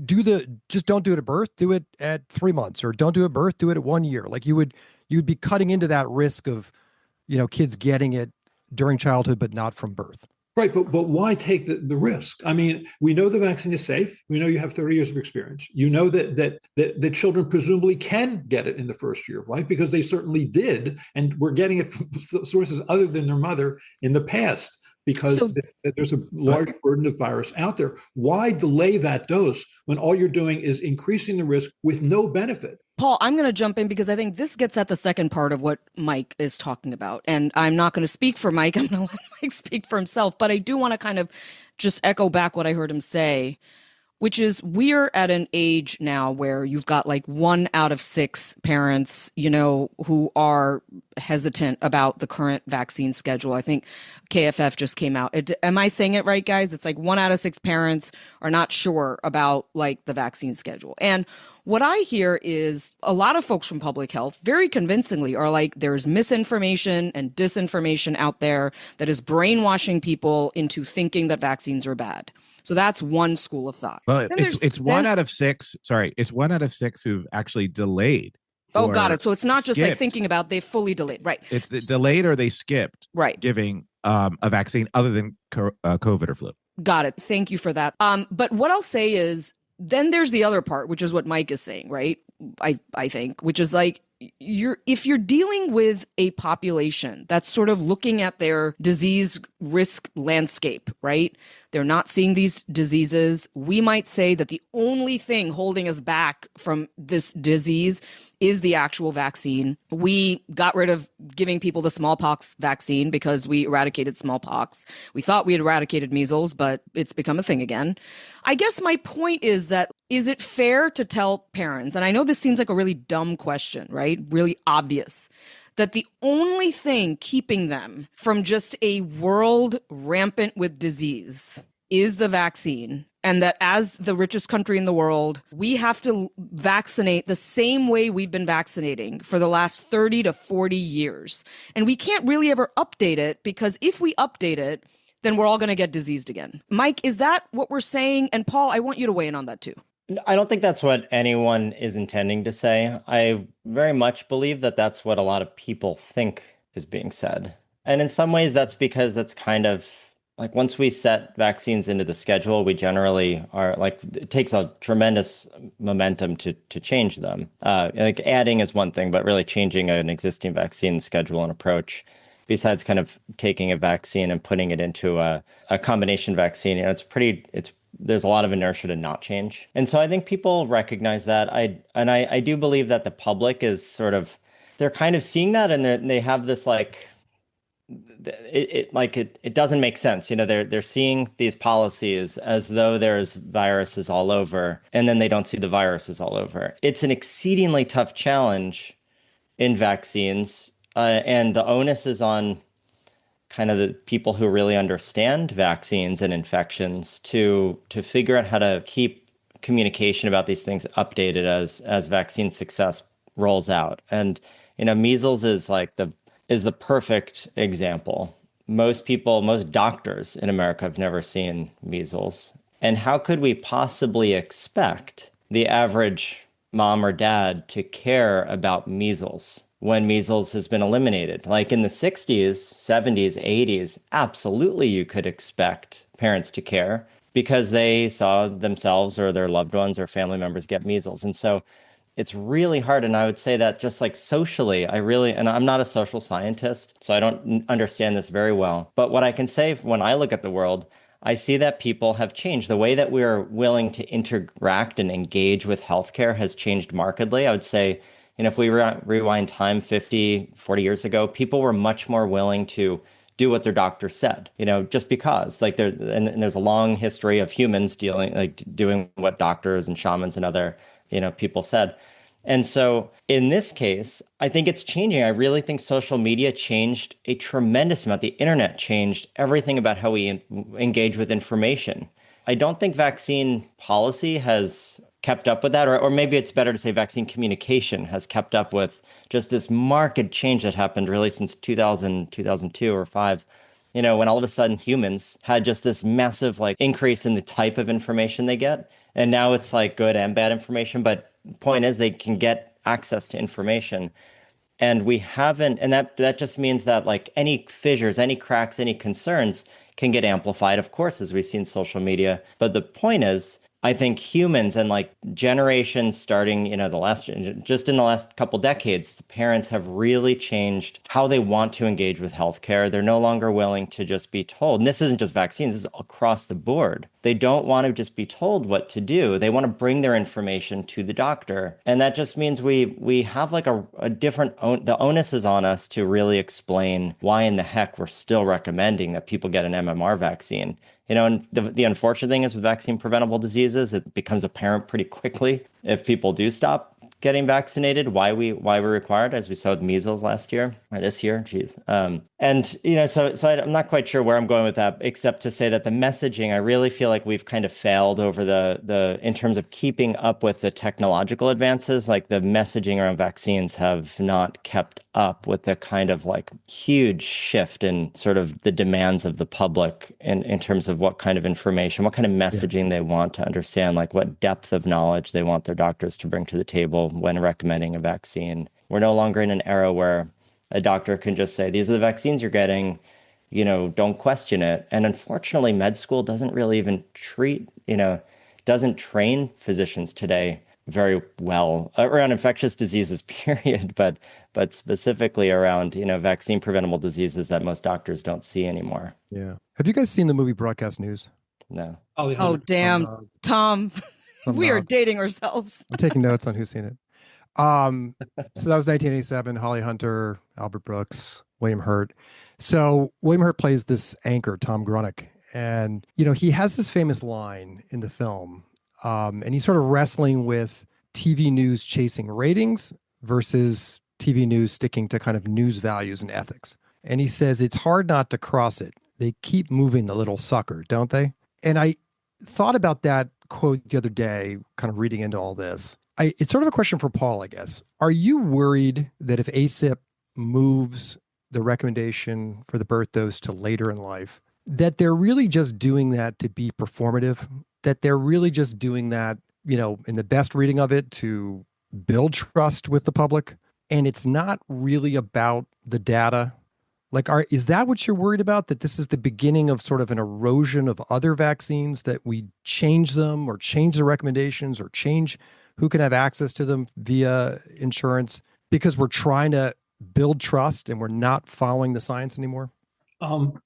just don't do it at birth, do it at 3 months, or don't do it at birth, do it at 1 year. Like you'd be cutting into that risk of, kids getting it during childhood, but not from birth. Right. But why take the risk? I mean, we know the vaccine is safe. We know you have 30 years of experience. You know that children presumably can get it in the first year of life because they certainly did. And we're getting it from sources other than their mother in the past. Because there's a large burden of virus out there. Why delay that dose when all you're doing is increasing the risk with no benefit? Paul, I'm going to jump in because I think this gets at the second part of what Mike is talking about. And I'm not going to speak for Mike. I'm going to let Mike speak for himself. But I do want to kind of just echo back what I heard him say, which is we're at an age now where you've got like 1 out of 6 parents, who are hesitant about the current vaccine schedule. I think KFF just came out. Am I saying it right, guys? It's like 1 out of 6 parents are not sure about like the vaccine schedule. And what I hear is a lot of folks from public health very convincingly are like, there's misinformation and disinformation out there that is brainwashing people into thinking that vaccines are bad. So that's one school of thought. Well, it's 1 out of 6. Sorry, it's 1 out of 6 who've actually delayed. Oh, got it. So it's not just like thinking about they fully delayed. Right. It's delayed or they skipped. Right. Giving a vaccine other than COVID or flu. Got it. Thank you for that. But what I'll say is then there's the other part, which is what Mike is saying, right? I think, which is like, if you're dealing with a population that's sort of looking at their disease risk landscape, right? They're not seeing these diseases. We might say that the only thing holding us back from this disease is the actual vaccine. We got rid of giving people the smallpox vaccine because we eradicated smallpox. We thought we had eradicated measles, but it's become a thing again. I guess my point is that, is it fair to tell parents, and I know this seems like a really dumb question, right? Really obvious, that the only thing keeping them from just a world rampant with disease is the vaccine, and that as the richest country in the world, we have to vaccinate the same way we've been vaccinating for the last 30 to 40 years. And we can't really ever update it, because if we update it, then we're all going to get diseased again. Mike, is that what we're saying? And Paul, I want you to weigh in on that too. I don't think that's what anyone is intending to say. I very much believe that that's what a lot of people think is being said. And in some ways, that's because that's kind of like once we set vaccines into the schedule, we generally are like, it takes a tremendous momentum to change them. Like adding is one thing, but really changing an existing vaccine schedule and approach, besides kind of taking a vaccine and putting it into a combination vaccine, there's a lot of inertia to not change. And so I think people recognize that. I do believe that the public is sort of, they're kind of seeing that, and they have this like, it doesn't make sense. They're seeing these policies as though there's viruses all over, and then they don't see the viruses all over. It's an exceedingly tough challenge in vaccines, and the onus is on kind of the people who really understand vaccines and infections to figure out how to keep communication about these things updated as vaccine success rolls out. And measles is like the perfect example, most people, most doctors in America have never seen measles. And how could we possibly expect the average mom or dad to care about measles when measles has been eliminated? Like in the 60s, 70s, 80s, absolutely you could expect parents to care because they saw themselves or their loved ones or family members get measles. And so it's really hard. And I would say that just like socially, and I'm not a social scientist, so I don't understand this very well. But what I can say when I look at the world, I see that people have changed. The way that we're willing to interact and engage with healthcare has changed markedly. I would say, if we rewind time 50, 40 years ago, people were much more willing to do what their doctor said, just because and there's a long history of humans doing what doctors and shamans and other, people said. And so in this case, I think it's changing. I really think social media changed a tremendous amount. The internet changed everything about how we engage with information. I don't think vaccine policy has kept up with that, or maybe it's better to say vaccine communication has kept up with just this marked change that happened really since 2000, 2002 or 5. When all of a sudden humans had just this massive increase in the type of information they get. And now it's good and bad information. But point is they can get access to information. And we haven't, and that just means that any fissures, any cracks, any concerns can get amplified, of course, as we see in social media. But the point is, I think humans and generations starting, just in the last couple decades, the parents have really changed how they want to engage with healthcare. They're no longer willing to just be told, and this isn't just vaccines, this is across the board. They don't want to just be told what to do. They want to bring their information to the doctor. And that just means we have a different, the onus is on us to really explain why in the heck we're still recommending that people get an MMR vaccine. And the unfortunate thing is with vaccine preventable diseases, it becomes apparent pretty quickly if people do stop getting vaccinated, why we're required, as we saw with measles last year or this year. So I'm not quite sure where I'm going with that, except to say that the messaging, I really feel like we've kind of failed over the in terms of keeping up with the technological advances. The messaging around vaccines have not kept up with the kind of huge shift in sort of the demands of the public in terms of what kind of information, what kind of messaging they want to understand, what depth of knowledge they want their doctors to bring to the table when recommending a vaccine. We're no longer in an era where a doctor can just say, these are the vaccines you're getting, don't question it. And unfortunately, med school doesn't really even doesn't train physicians today very well around infectious diseases, period, but specifically around, vaccine preventable diseases that most doctors don't see anymore. Yeah. Have you guys seen the movie Broadcast News? No. Oh, damn. Tom, we are dating ourselves. I'm taking notes on who's seen it. So that was 1987, Holly Hunter, Albert Brooks, William Hurt. So William Hurt plays this anchor, Tom Grunick. And, he has this famous line in the film. And he's sort of wrestling with TV news chasing ratings versus TV news sticking to kind of news values and ethics. And he says, it's hard not to cross it. They keep moving the little sucker, don't they? And I thought about that quote the other day, kind of reading into all this. It's sort of a question for Paul, I guess. Are you worried that if ACIP moves the recommendation for the birth dose to later in life, that they're really just doing that to be performative, that they're really just doing that, in the best reading of it, to build trust with the public, and it's not really about the data? Is that what you're worried about, that this is the beginning of sort of an erosion of other vaccines, that we change them or change the recommendations or change who can have access to them via insurance because we're trying to build trust and we're not following the science anymore?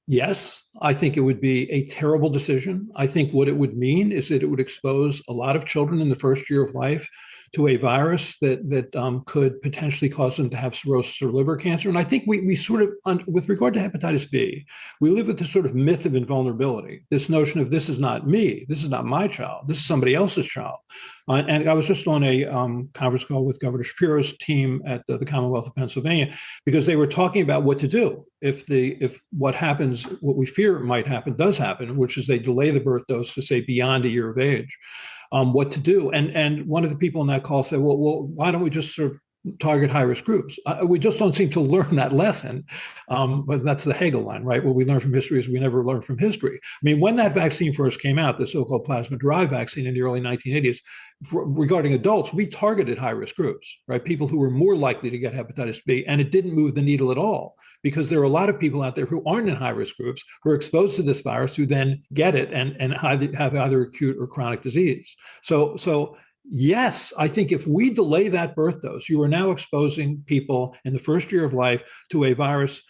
Yes, I think it would be a terrible decision. I think what it would mean is that it would expose a lot of children in the first year of life to a virus that could potentially cause them to have cirrhosis or liver cancer. And I think we sort of, with regard to hepatitis B, we live with this sort of myth of invulnerability, this notion of this is not me, this is not my child, this is somebody else's child. And I was just on a conference call with Governor Shapiro's team at the Commonwealth of Pennsylvania, because they were talking about what to do if what happens, what we fear might happen, does happen, which is they delay the birth dose to say beyond a year of age. What to do. And one of the people in that call said, well, why don't we just sort of target high-risk groups. We just don't seem to learn that lesson. But that's the Hegel line, right? What we learn from history is we never learn from history. I mean, when that vaccine first came out, the so-called plasma-derived vaccine in the early 1980s, regarding adults, we targeted high-risk groups, right? People who were more likely to get hepatitis B, and it didn't move the needle at all, because there are a lot of people out there who aren't in high-risk groups who are exposed to this virus who then get it and have either acute or chronic disease. So yes, I think if we delay that birth dose, you are now exposing people in the first year of life to a virus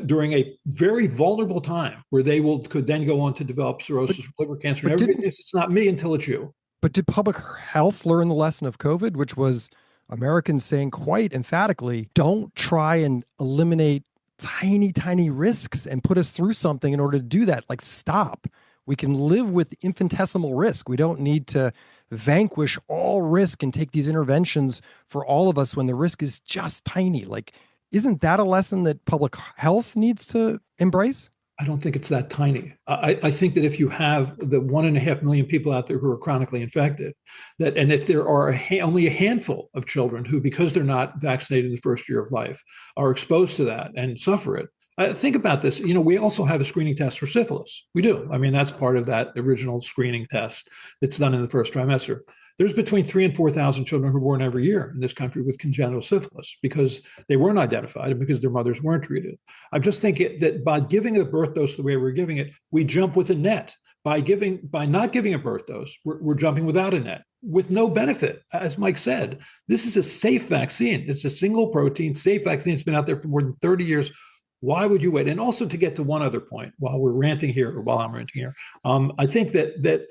during a very vulnerable time where they could then go on to develop cirrhosis, liver cancer, and everybody thinks it's not me until it's you. But did public health learn the lesson of COVID, which was Americans saying quite emphatically, don't try and eliminate tiny, tiny risks and put us through something in order to do that? Like, stop. We can live with infinitesimal risk. We don't need to vanquish all risk and take these interventions for all of us when the risk is just tiny. Like, isn't that a lesson that public health needs to embrace? I don't think it's that tiny. I think that if you have the 1.5 million people out there who are chronically infected, and if there are only a handful of children who, because they're not vaccinated in the first year of life, are exposed to that and suffer it. Think about this. We also have a screening test for syphilis. We do. I mean, that's part of that original screening test that's done in the first trimester. There's between 3,000 and 4,000 children who are born every year in this country with congenital syphilis because they weren't identified and because their mothers weren't treated. I just think that by giving the birth dose the way we're giving it, we jump with a net. By not giving a birth dose, we're jumping without a net with no benefit. As Mike said, this is a safe vaccine. It's a single protein, safe vaccine. It's been out there for more than 30 years. Why would you wait? And also, to get to one other point while we're ranting here, or while I'm ranting here, I think that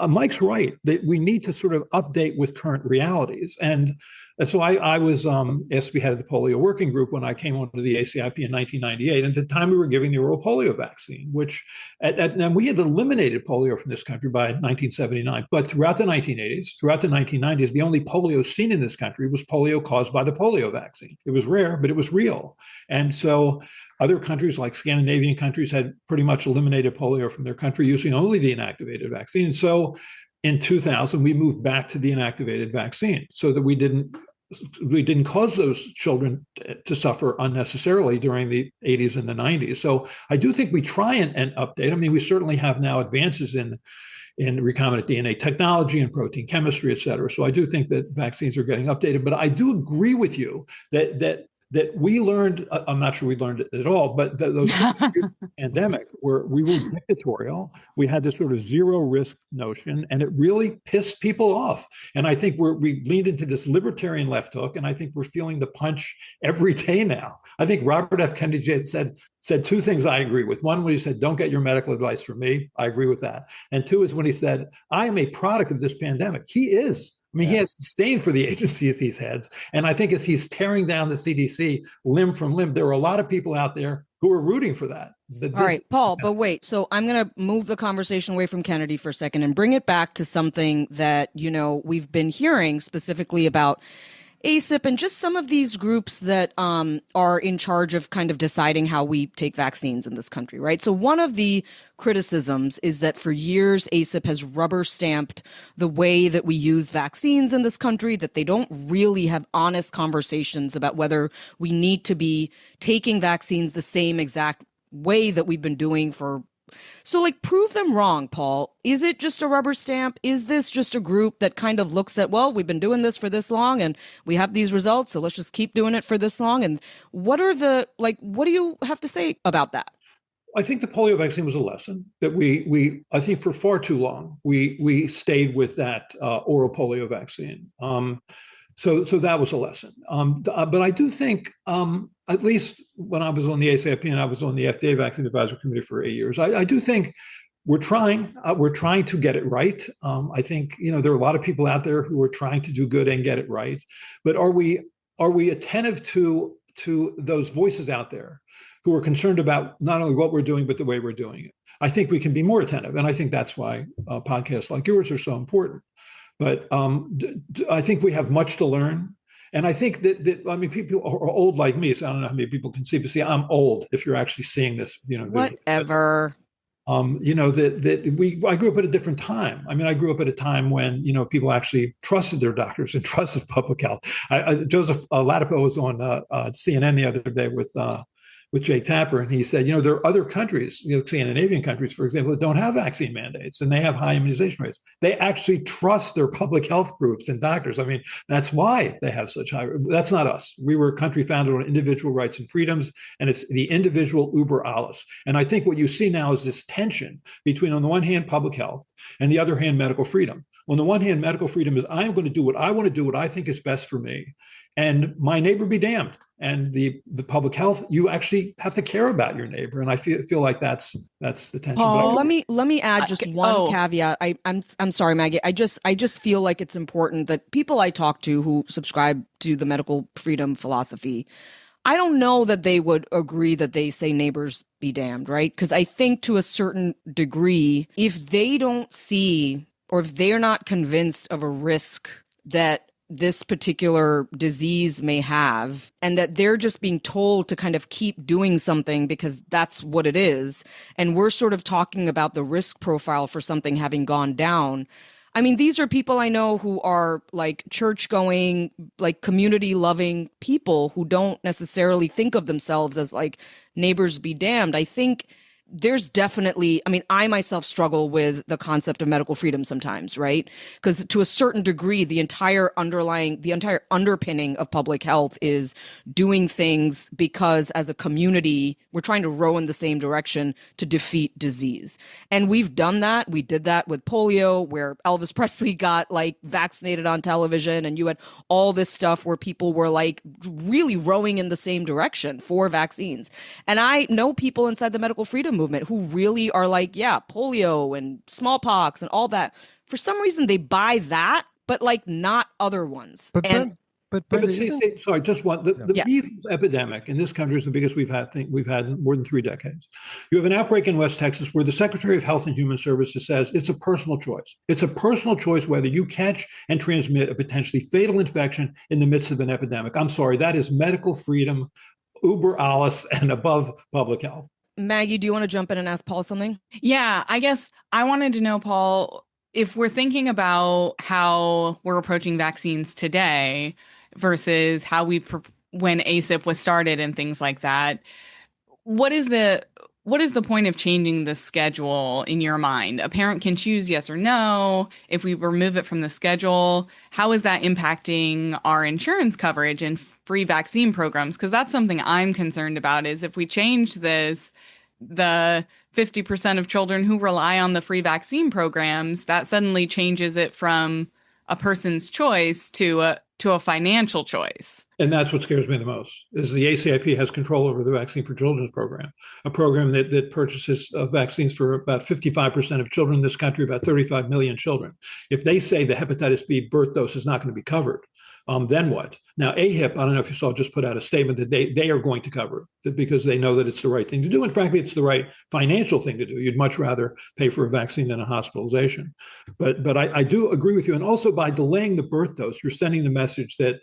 Mike's right that we need to sort of update with current realities. And so I was asked to be head of the polio working group when I came onto the ACIP in 1998. And at the time we were giving the oral polio vaccine, which and we had eliminated polio from this country by 1979. But throughout the 1980s, throughout the 1990s, the only polio seen in this country was polio caused by the polio vaccine. It was rare, but it was real. And so other countries like Scandinavian countries had pretty much eliminated polio from their country using only the inactivated vaccine. And so in 2000, we moved back to the inactivated vaccine so that we didn't cause those children to suffer unnecessarily during the 80s and the 90s. So I do think we try and update. I mean, we certainly have now advances in recombinant DNA technology and protein chemistry, et cetera. So I do think that vaccines are getting updated. But I do agree with you that we learned, I'm not sure we learned it at all, but those pandemic where we were dictatorial, we had this sort of zero risk notion, and it really pissed people off. And I think we leaned into this libertarian left hook, and I think we're feeling the punch every day now. I think Robert F. Kennedy said two things I agree with. One, when he said, don't get your medical advice from me. I agree with that. And two is when he said, I am a product of this pandemic. He is. I mean, he has disdain for the agencies he's heads. And I think as he's tearing down the CDC limb from limb, there are a lot of people out there who are rooting for that. All right, Paul, but wait. So I'm going to move the conversation away from Kennedy for a second and bring it back to something that, we've been hearing specifically about ACIP and just some of these groups that are in charge of kind of deciding how we take vaccines in this country, right? So one of the criticisms is that for years, ACIP has rubber stamped the way that we use vaccines in this country, that they don't really have honest conversations about whether we need to be taking vaccines the same exact way that we've been doing for. So prove them wrong, Paul. Is it just a rubber stamp? Is this just a group that kind of looks at, well, we've been doing this for this long and we have these results, so let's just keep doing it for this long? And what do you have to say about that? I think the polio vaccine was a lesson that I think for far too long, we stayed with that oral polio vaccine. So that was a lesson. But I do think, at least when I was on the ACIP and I was on the FDA Vaccine Advisory Committee for 8 years, I do think we're trying to get it right. I think, there are a lot of people out there who are trying to do good and get it right. But are we attentive to those voices out there who are concerned about not only what we're doing, but the way we're doing it? I think we can be more attentive. And I think that's why podcasts like yours are so important. But I think we have much to learn. And I think that people are old like me, so I don't know how many people can see, but see, I'm old if you're actually seeing this. Whatever. I grew up at a different time. I mean, I grew up at a time when, people actually trusted their doctors and trusted public health. Joseph Ladapo was on CNN the other day with Jay Tapper, and he said, there are other countries, Scandinavian countries, for example, that don't have vaccine mandates and they have high immunization rates. They actually trust their public health groups and doctors. I mean, that's why they have such high. That's not us. We were a country founded on individual rights and freedoms, and it's the individual uber alles. And I think what you see now is this tension between, on the one hand, public health, and the other hand, medical freedom. On the one hand, medical freedom is I'm going to do what I want to do, what I think is best for me, and my neighbor be damned. And the public health, you actually have to care about your neighbor, and I feel like that's the tension. Paul, let me add just one caveat. I'm sorry, Maggie. I just feel like it's important that people I talk to who subscribe to the medical freedom philosophy, I don't know that they would agree that they say neighbors be damned, right? Because I think to a certain degree, if they don't see or if they're not convinced of a risk that this particular disease may have, and that they're just being told to kind of keep doing something because that's what it is, and we're sort of talking about the risk profile for something having gone down. I mean, these are people I know who are like church going, like community loving people who don't necessarily think of themselves as like neighbors be damned. I think there's definitely, I mean, I myself struggle with the concept of medical freedom sometimes, right? Because to a certain degree, the entire underpinning of public health is doing things because as a community, we're trying to row in the same direction to defeat disease. And we've done that. We did that with polio, where Elvis Presley got like vaccinated on television, and you had all this stuff where people were like really rowing in the same direction for vaccines. And I know people inside the medical freedom movement who really are like, yeah, polio and smallpox and all that. For some reason, they buy that, but like not other ones. Sorry, just one. The measles epidemic in this country is the biggest we've had in more than 3 decades. You have an outbreak in West Texas where the Secretary of Health and Human Services says it's a personal choice. It's a personal choice whether you catch and transmit a potentially fatal infection in the midst of an epidemic. I'm sorry, that is medical freedom, uber alles, and above public health. Maggie, do you want to jump in and ask Paul something? Yeah, I guess I wanted to know, Paul, if we're thinking about how we're approaching vaccines today versus how when ACIP was started and things like that, what is the point of changing the schedule in your mind? A parent can choose yes or no. If we remove it from the schedule, how is that impacting our insurance coverage and free vaccine programs? Because that's something I'm concerned about, is if we change this, the 50% of children who rely on the free vaccine programs, that suddenly changes it from a person's choice to a financial choice. And that's what scares me the most, is the ACIP has control over the Vaccine for Children's program, a program that purchases vaccines for about 55% of children in this country, about 35 million children. If they say the hepatitis B birth dose is not going to be covered, then what? Now, AHIP, I don't know if you saw, just put out a statement that they are going to cover it because they know that it's the right thing to do. And frankly, it's the right financial thing to do. You'd much rather pay for a vaccine than a hospitalization. But I do agree with you. And also by delaying the birth dose, you're sending the message that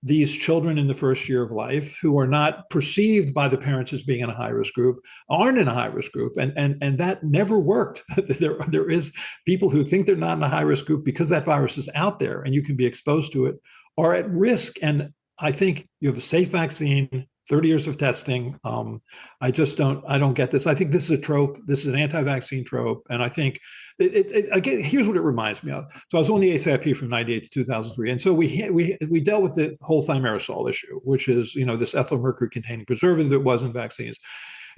these children in the first year of life who are not perceived by the parents as being in a high-risk group aren't in a high-risk group. And that never worked. There is people who think they're not in a high-risk group because that virus is out there and you can be exposed to it, are at risk. And I think you have a safe vaccine, 30 years of testing. I don't get this. I think this is a trope. This is an anti-vaccine trope. And I think again, here's what it reminds me of. So I was on the ACIP from 98 to 2003. And so we dealt with the whole thimerosal issue, which is, this ethyl mercury containing preservative that was in vaccines.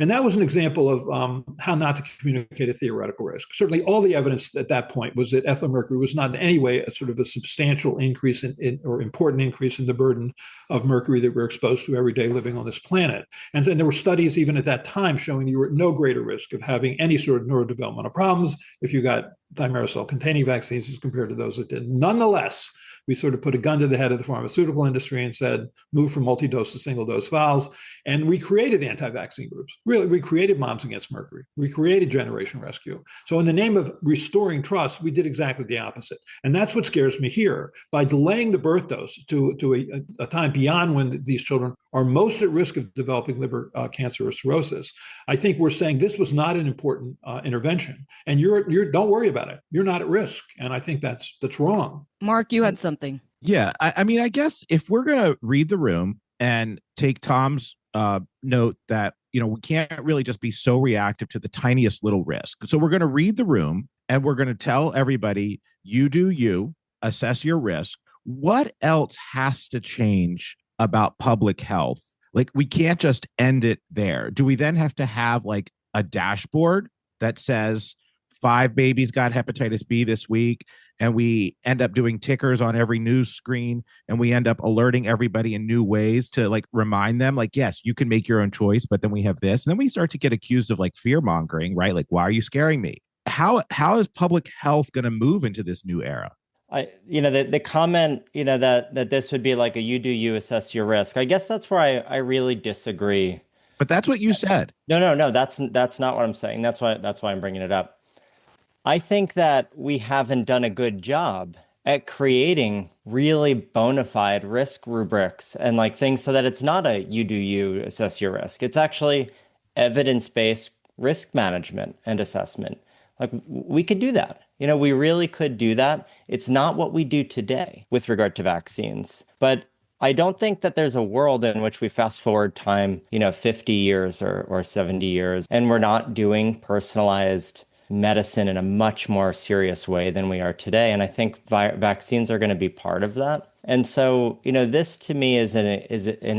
And that was an example of how not to communicate a theoretical risk. Certainly all the evidence at that point was that ethyl mercury was not in any way a sort of a substantial increase in or important increase in the burden of mercury that we're exposed to every day living on this planet. And then there were studies even at that time showing you were at no greater risk of having any sort of neurodevelopmental problems if you got thimerosal-containing vaccines as compared to those that didn't. Nonetheless, we sort of put a gun to the head of the pharmaceutical industry and said, move from multi-dose to single-dose vials. And we created anti-vaccine groups. Really, we created Moms Against Mercury. We created Generation Rescue. So in the name of restoring trust, we did exactly the opposite. And that's what scares me here. By delaying the birth dose to a time beyond when these children are most at risk of developing liver cancer or cirrhosis, I think we're saying this was not an important intervention. And you're don't worry about it. You're not at risk. And I think that's wrong. Mark, you had something. Yeah. I mean, I guess if we're going to read the room and take Tom's note that, we can't really just be so reactive to the tiniest little risk. So we're going to read the room and we're going to tell everybody, you do you, assess your risk. What else has to change about public health? Like, we can't just end it there. Do we then have to have like a dashboard that says 5 babies got hepatitis B this week, and we end up doing tickers on every news screen, and we end up alerting everybody in new ways to like remind them, like, yes, you can make your own choice, but then we have this, and then we start to get accused of like fear mongering, right? Like, why are you scaring me? How is public health going to move into this new era? The comment, that this would be like a you do you, assess your risk. I guess that's where I really disagree. But that's what you said. No, that's not what I'm saying. That's why I'm bringing it up. I think that we haven't done a good job at creating really bona fide risk rubrics and like things so that it's not a you do you, assess your risk. It's actually evidence-based risk management and assessment. Like, we could do that. We really could do that. It's not what we do today with regard to vaccines. But I don't think that there's a world in which we fast forward time, 50 years or 70 years, and we're not doing personalized medicine in a much more serious way than we are today. And I think vaccines are going to be part of that. And so, this to me is an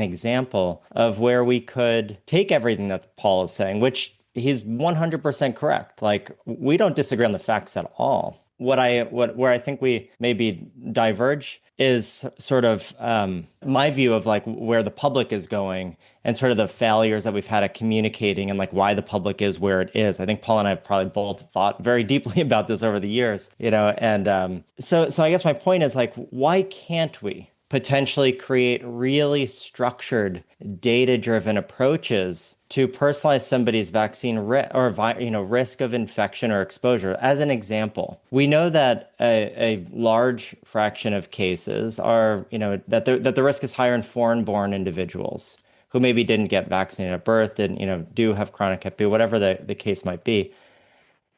example of where we could take everything that Paul is saying, which he's 100% correct. Like, we don't disagree on the facts at all. Where I think we maybe diverge is sort of my view of like where the public is going and sort of the failures that we've had at communicating and like why the public is where it is. I think Paul and I have probably both thought very deeply about this over the years, and so I guess my point is like, why can't we potentially create really structured, data-driven approaches to personalize somebody's vaccine risk of infection or exposure? As an example, we know that a large fraction of cases are, that the risk is higher in foreign-born individuals who maybe didn't get vaccinated at birth and, do have chronic Hep B, whatever the case might be.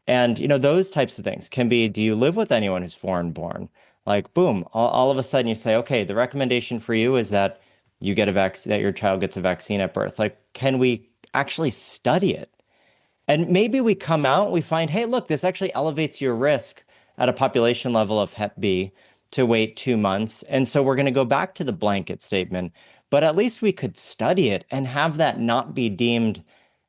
And, those types of things can be, do you live with anyone who's foreign-born? Like, boom, all of a sudden you say, okay, the recommendation for you is that you get that your child gets a vaccine at birth. Like, can we actually study it? And maybe we come out, we find, hey, look, this actually elevates your risk at a population level of Hep B to wait 2 months. And so we're going to go back to the blanket statement, but at least we could study it and have that not be deemed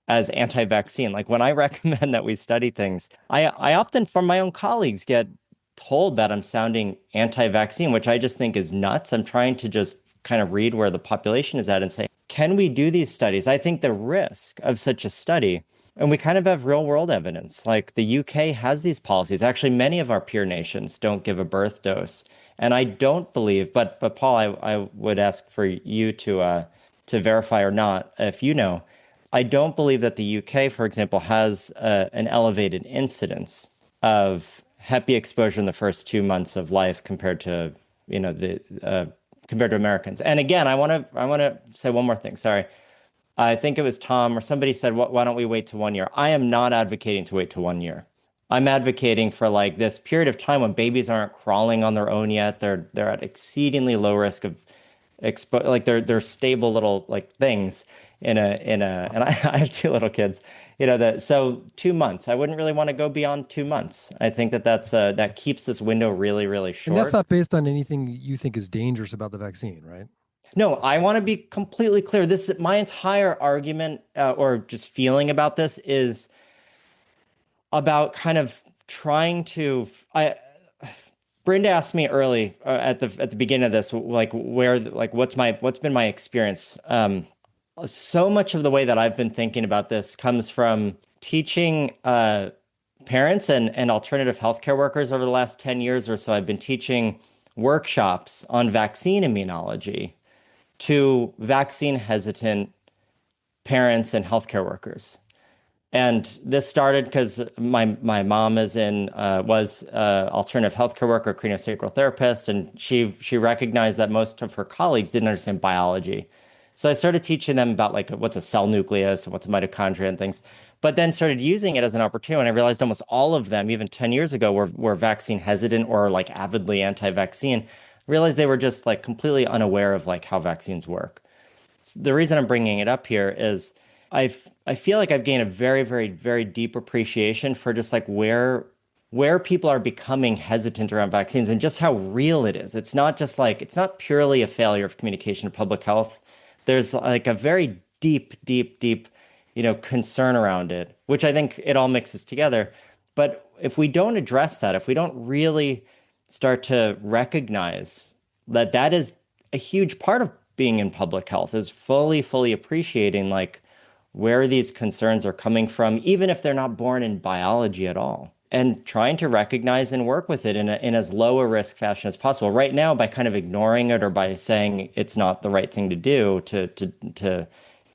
as anti-vaccine. Like, when I recommend that we study things, I often from my own colleagues get told that I'm sounding anti-vaccine, which I just think is nuts. I'm trying to just kind of read where the population is at and say, can we do these studies? I think the risk of such a study, and we kind of have real world evidence, like the UK has these policies. Actually, many of our peer nations don't give a birth dose. And I don't believe, but Paul, I would ask for you to verify or not, if you know. I don't believe that the UK, for example, has an elevated incidence of Hep B exposure in the first 2 months of life compared to, compared to Americans. And again, I want to say one more thing. Sorry. I think it was Tom or somebody said, why don't we wait to 1 year? I am not advocating to wait to 1 year. I'm advocating for like this period of time when babies aren't crawling on their own yet. They're at exceedingly low risk of like they're stable little like things and I have 2 little kids, so 2 months. I wouldn't really want to go beyond 2 months. I think that keeps this window really, really short. And that's not based on anything you think is dangerous about the vaccine, right? No, I want to be completely clear. My entire argument or just feeling about this is about kind of trying to. Brenda asked me early at the beginning of this, like what's been my experience. So much of the way that I've been thinking about this comes from teaching parents and alternative healthcare workers over the last 10 years or so, I've been teaching workshops on vaccine immunology to vaccine hesitant parents and healthcare workers. And this started because my mom was alternative healthcare worker, craniosacral therapist, and she recognized that most of her colleagues didn't understand biology. So I started teaching them about like what's a cell nucleus and what's a mitochondria and things, but then started using it as an opportunity. And I realized almost all of them, even 10 years ago, were vaccine hesitant or like avidly anti-vaccine. I realized they were just like completely unaware of like how vaccines work. So the reason I'm bringing it up here is I feel like I've gained a very, very, very deep appreciation for just like where people are becoming hesitant around vaccines and just how real it is. It's not just like, it's not purely a failure of communication of public health. There's like a very deep, concern around it, which I think it all mixes together. But if we don't address that, if we don't really start to recognize that is a huge part of being in public health, is fully appreciating like where these concerns are coming from, even if they're not born in biology at all, and trying to recognize and work with it in as low a risk fashion as possible. Right now, by kind of ignoring it or by saying it's not the right thing to do to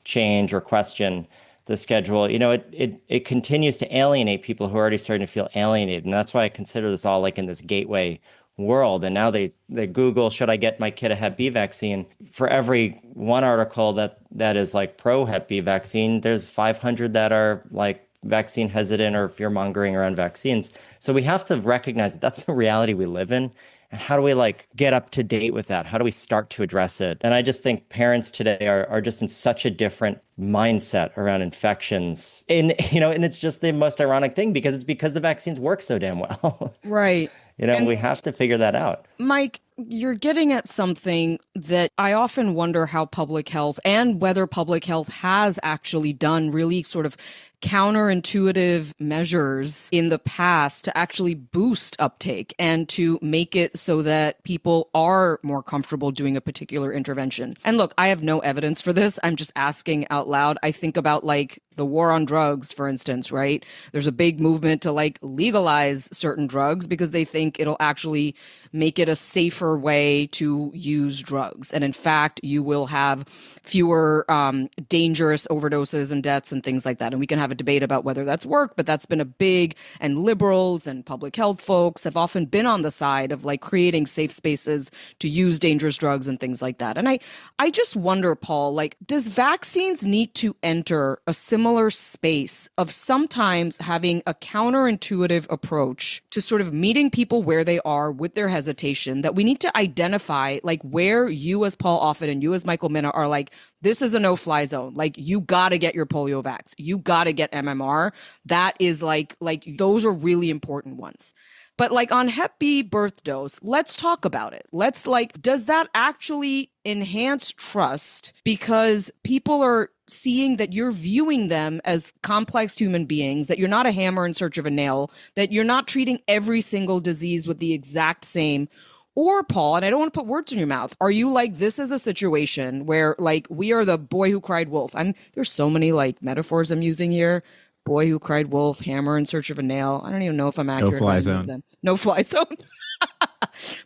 change or question the schedule, it continues to alienate people who are already starting to feel alienated. And that's why I consider this all like in this gateway world. And now they Google, should I get my kid a Hep B vaccine? For every one article that is like pro Hep B vaccine, there's 500 that are like vaccine hesitant or fear mongering around vaccines. So we have to recognize that that's the reality we live in. And how do we like get up to date with that? How do we start to address it? And I just think parents today are just in such a different mindset around infections. And it's just the most ironic thing because it's because the vaccines work so damn well. Right. We have to figure that out. Mike, you're getting at something that I often wonder how public health and whether public health has actually done really sort of counterintuitive measures in the past to actually boost uptake and to make it so that people are more comfortable doing a particular intervention. And look, I have no evidence for this. I'm just asking out loud. I think about like the war on drugs, for instance, right? There's a big movement to like legalize certain drugs because they think it'll actually make it a safer way to use drugs. And in fact, you will have fewer dangerous overdoses and deaths and things like that. And we can have a debate about whether that's worked, but that's been a big, and liberals and public health folks have often been on the side of like creating safe spaces to use dangerous drugs and things like that. And I just wonder, Paul, like, does vaccines need to enter a similar space of sometimes having a counterintuitive approach to sort of meeting people where they are with their hesitation, that we need to identify like where you as Paul Offit and you as Michael Mina are like, this is a no-fly zone. Like, you got to get your polio vax. You got to get MMR. That is like those are really important ones. But like on Hep B birth dose, let's talk about it. Let's like, does that actually enhance trust because people are seeing that you're viewing them as complex human beings, that you're not a hammer in search of a nail, that you're not treating every single disease with the exact same? Or, Paul, and I don't want to put words in your mouth, are you like, this is a situation where like we are the boy who cried wolf? There's so many like metaphors I'm using here. Boy who cried wolf, hammer in search of a nail. I don't even know if I'm accurate. No fly zone. No fly zone.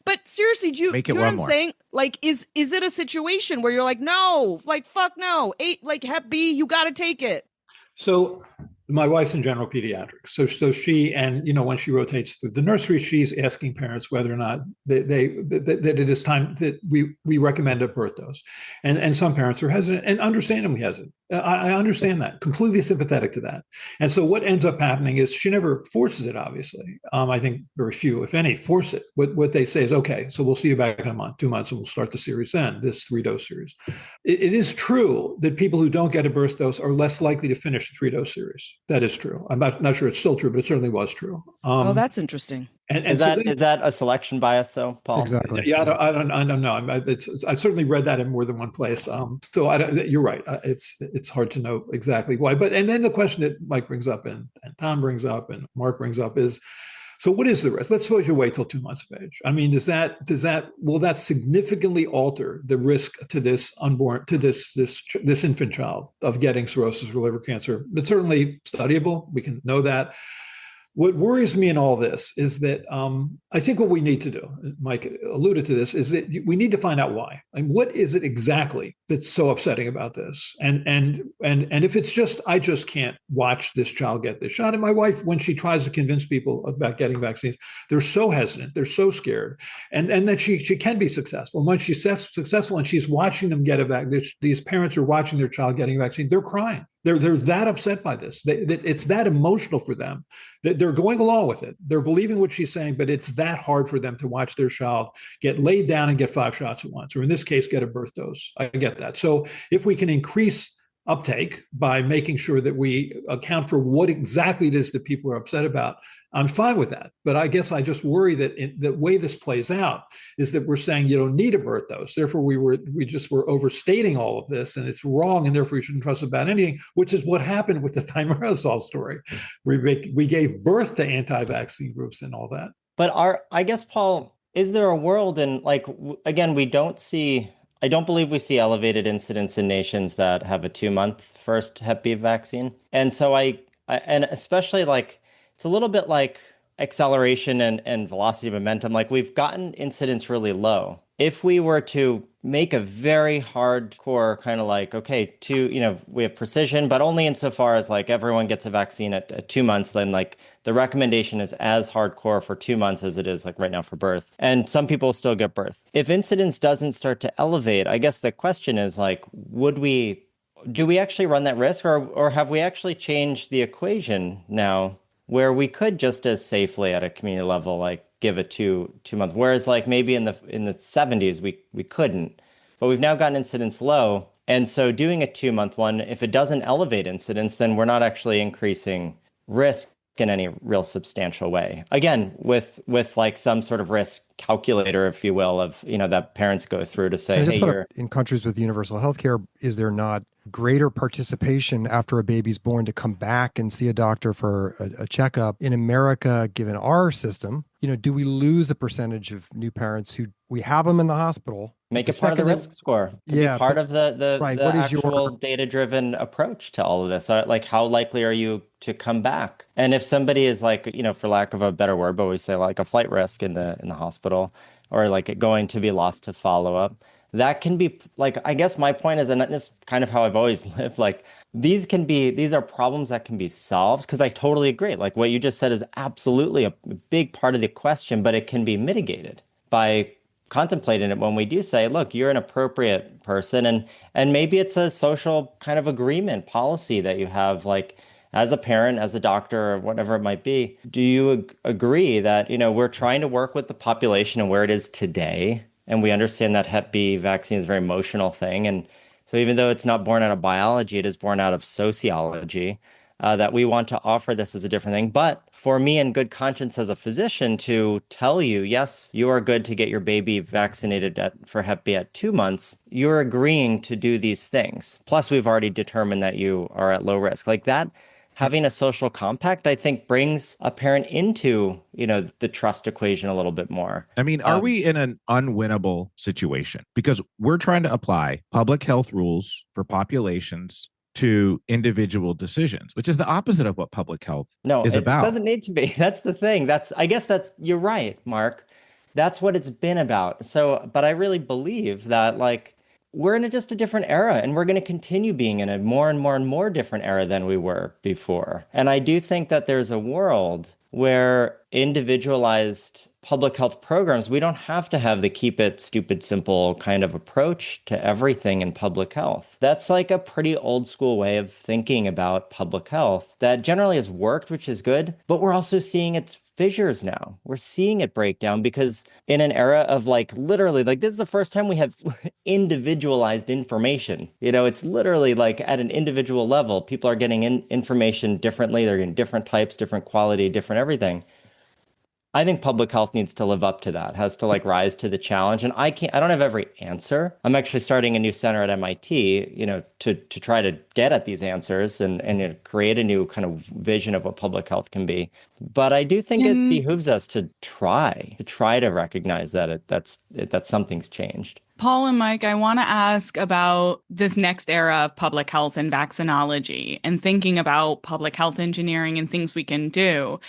But seriously, do you know what I'm more. saying? Like, is it a situation where you're like, no, like, fuck no, like Hep B, you got to take it? So my wife's in general pediatrics. So she, and when she rotates through the nursery, she's asking parents whether or not that it is time that we recommend a birth dose. And some parents are hesitant, and understandably hesitant. I understand that, completely sympathetic to that. And so what ends up happening is she never forces it, obviously. I think very few, if any, force it. What they say is, okay, so we'll see you back in a month, 2 months, and we'll start the series then, this 3-dose series. It is true that people who don't get a birth dose are less likely to finish the 3-dose series. That is true. I'm not sure it's still true, but it certainly was true. That's interesting. And is that a selection bias, though, Paul? Exactly. Yeah, I don't know. I certainly read that in more than one place. So you're right. It's hard to know exactly why. And then the question that Mike brings up and Tom brings up and Mark brings up is, so what is the risk? Let's suppose you wait till 2 months of age. I mean, will that significantly alter the risk to this unborn, to this infant child of getting cirrhosis or liver cancer? It's certainly studyable. We can know that. What worries me in all this is that I think what we need to do, Mike alluded to this, is that we need to find out why. I mean, what is it exactly that's so upsetting about this? And if it's just, I just can't watch this child get this shot. And my wife, when she tries to convince people about getting vaccines, they're so hesitant, they're so scared, and that she can be successful. And when she's successful and she's watching them get a vaccine, these parents are watching their child getting a vaccine, they're crying. They're that upset by this. It's that emotional for them that they're going along with it. They're believing what she's saying, but it's that hard for them to watch their child get laid down and get 5 shots at once, or in this case, get a birth dose. I get that. So if we can increase uptake by making sure that we account for what exactly it is that people are upset about, I'm fine with that. But I guess I just worry that the way this plays out is that we're saying you don't need a birth dose. Therefore, we just were overstating all of this, and it's wrong, and therefore you shouldn't trust about anything, which is what happened with the thimerosal story. We gave birth to anti-vaccine groups and all that. But I guess, Paul, is there a world again, I don't believe we see elevated incidence in nations that have a 2-month first Hep B vaccine. And so and especially it's a little bit like acceleration and velocity momentum. Like we've gotten incidence really low. If we were to make a very hardcore kind of okay, we have precision, but only insofar as everyone gets a vaccine at 2 months, then the recommendation is as hardcore for 2 months as it is right now for birth. And some people still get birth. If incidence doesn't start to elevate, I guess the question is do we actually run that risk, or have we actually changed the equation now where we could just as safely at a community level give a 2-month, whereas maybe in the 70s we couldn't, but we've now gotten incidence low, and so doing a 2-month one, if it doesn't elevate incidence, then we're not actually increasing risk in any real substantial way. Again, with some sort of risk calculator, if you will, of that parents go through to say, hey, in countries with universal healthcare, is there not greater participation after a baby's born to come back and see a doctor for a checkup? In America, given our system, do we lose a percentage of new parents who we have them in the hospital? Make it part of the risk score. Be part of the actual data-driven approach to all of this. How likely are you to come back? And if somebody is for lack of a better word, but we say a flight risk in the hospital, or going to be lost to follow-up, that can be I guess my point is, and this is kind of how I've always lived, these are problems that can be solved, because I totally agree. What you just said is absolutely a big part of the question, but it can be mitigated by contemplating it when we do say, look, you're an appropriate person, and maybe it's a social kind of agreement policy that you have, as a parent, as a doctor, or whatever it might be. Do you agree that, we're trying to work with the population and where it is today, and we understand that Hep B vaccine is a very emotional thing, and so even though it's not born out of biology, it is born out of sociology, that we want to offer this as a different thing. But for me, in good conscience as a physician, to tell you, yes, you are good to get your baby vaccinated for Hep B at 2 months, you're agreeing to do these things. Plus, we've already determined that you are at low risk. That, having a social compact, I think, brings a parent into, the trust equation a little bit more. I mean, are we in an unwinnable situation? Because we're trying to apply public health rules for populations to individual decisions, which is the opposite of what public health is about. No, it doesn't need to be. That's the thing. You're right, Mark. That's what it's been about. So, but I really believe that we're in just a different era, and we're going to continue being in a more and more and more different era than we were before. And I do think that there's a world where individualized public health programs, we don't have to have the keep it stupid simple kind of approach to everything in public health. That's a pretty old school way of thinking about public health that generally has worked, which is good, but we're also seeing its fissures now. We're seeing it break down because in an era of literally, this is the first time we have individualized information. It's literally at an individual level, people are getting information differently. They're getting different types, different quality, different everything. I think public health needs to live up to that, has to rise to the challenge. And I don't have every answer. I'm actually starting a new center at MIT, to try to get at these answers and create a new kind of vision of what public health can be. But I do think it behooves us to try to recognize that that something's changed. Paul and Mike, I want to ask about this next era of public health and vaccinology and thinking about public health engineering and things we can do.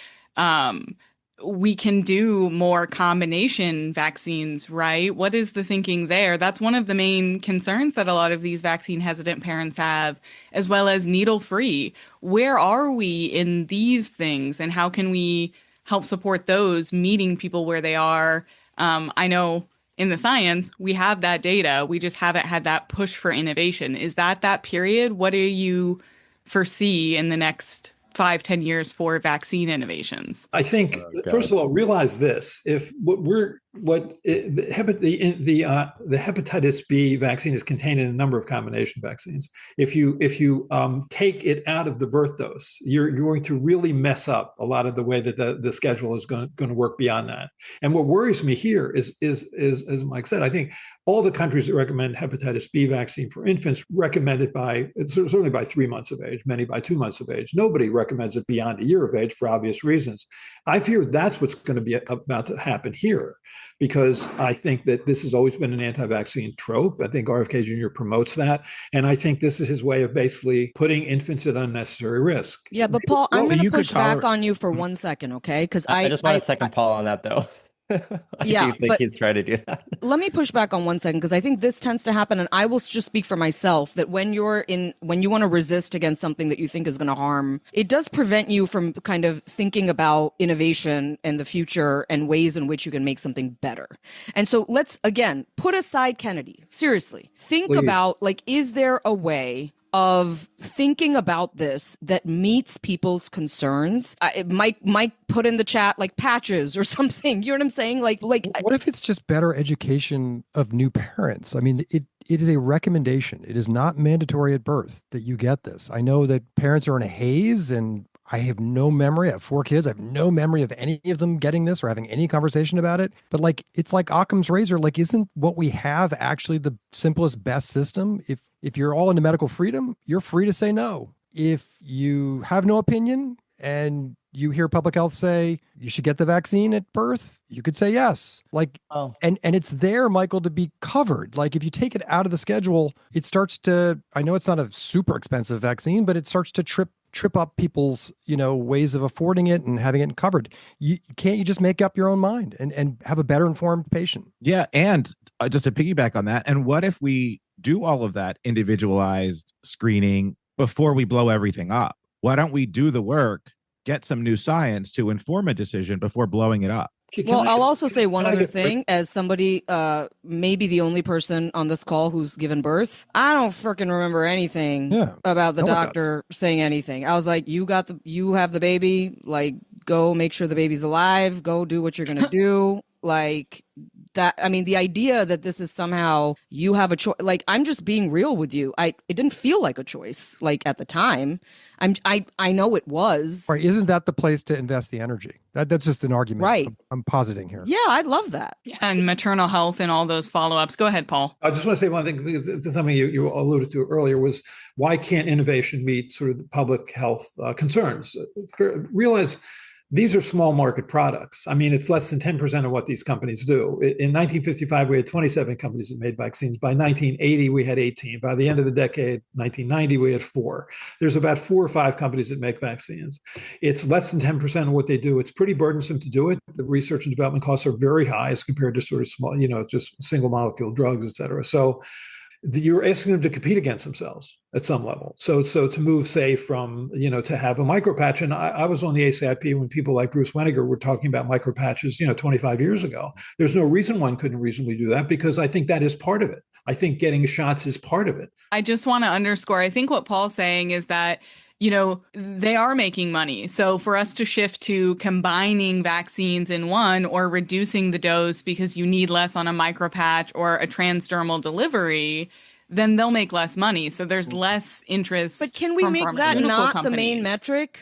we can do more combination vaccines, right? What is the thinking there? That's one of the main concerns that a lot of these vaccine hesitant parents have, as well as needle free. Where are we in these things, and how can we help support those, meeting people where they are? I know in the science, we have that data. We just haven't had that push for innovation. Is that period? What do you foresee in the next 5-10 years for vaccine innovations? I think, first of all, realize this: if the hepatitis B vaccine is contained in a number of combination vaccines. If you take it out of the birth dose, you're going to really mess up a lot of the way that the schedule is going to work beyond that. And what worries me here is as Mike said, I think all the countries that recommend hepatitis B vaccine for infants recommend it certainly by 3 months of age, many by 2 months of age. Nobody recommends it beyond a year of age for obvious reasons. I fear that's what's going to be about to happen here, because I think that this has always been an anti-vaccine trope. I think RFK Jr. promotes that. And I think this is his way of basically putting infants at unnecessary risk. Yeah, but Paul, I'm going to push back on you for 1 second, okay? Because I just want to second Paul on that, though. I do think he's trying to do that. Let me push back on 1 second, because I think this tends to happen, and I will just speak for myself, that when you want to resist against something that you think is going to harm, it does prevent you from kind of thinking about innovation and the future and ways in which you can make something better. And so let's, again, put aside Kennedy. Seriously, think about, is there a way of thinking about this that meets people's concerns? Mike put in the chat patches or something. You know what I'm saying? What if it's just better education of new parents? I mean, it is a recommendation. It is not mandatory at birth that you get this. I know that parents are in a haze, and I have no memory. I have 4 kids. I have no memory of any of them getting this or having any conversation about it. But it's like Occam's razor. Isn't what we have actually the simplest, best system? If you're all into medical freedom, you're free to say no. If you have no opinion and you hear public health say you should get the vaccine at birth, you could say yes. And it's there, Michael, to be covered. If you take it out of the schedule, it starts to, I know it's not a super expensive vaccine, but it starts to trip up people's, ways of affording it and having it covered. Can't you just make up your own mind and have a better informed patient? Yeah. And just to piggyback on that, and what if we do all of that individualized screening before we blow everything up? Why don't we do the work, get some new science to inform a decision before blowing it up? I'll also say one other thing, as somebody, maybe the only person on this call who's given birth. I don't freaking remember anything about the doctor saying anything. I was like, you have the baby, go make sure the baby's alive, go do what you're going to do. That, I mean, the idea that this is somehow you have a choice, I'm just being real with you. It didn't feel like a choice, at the time. I know it was. Right. Isn't that the place to invest the energy? That's just an argument. Right. I'm positing here. Yeah, I love that. Yeah, and maternal health and all those follow-ups. Go ahead, Paul. I just want to say one thing, because something you alluded to earlier was, why can't innovation meet sort of the public health concerns? Realize these are small market products. I mean, it's less than 10% of what these companies do. In 1955, we had 27 companies that made vaccines. By 1980, we had 18. By the end of the decade, 1990, we had 4. There's about 4 or 5 companies that make vaccines. It's less than 10% of what they do. It's pretty burdensome to do it. The research and development costs are very high as compared to sort of small, just single molecule drugs, et cetera. So you're asking them to compete against themselves at some level. So to move, say, from, to have a micropatch, and I was on the ACIP when people like Bruce Weniger were talking about micropatches, 25 years ago. There's no reason one couldn't reasonably do that, because I think that is part of it. I think getting shots is part of it. I just want to underscore, I think what Paul's saying is that they are making money. So for us to shift to combining vaccines in one, or reducing the dose because you need less on a micropatch or a transdermal delivery, then they'll make less money. So there's less interest. But can we make that not the main metric?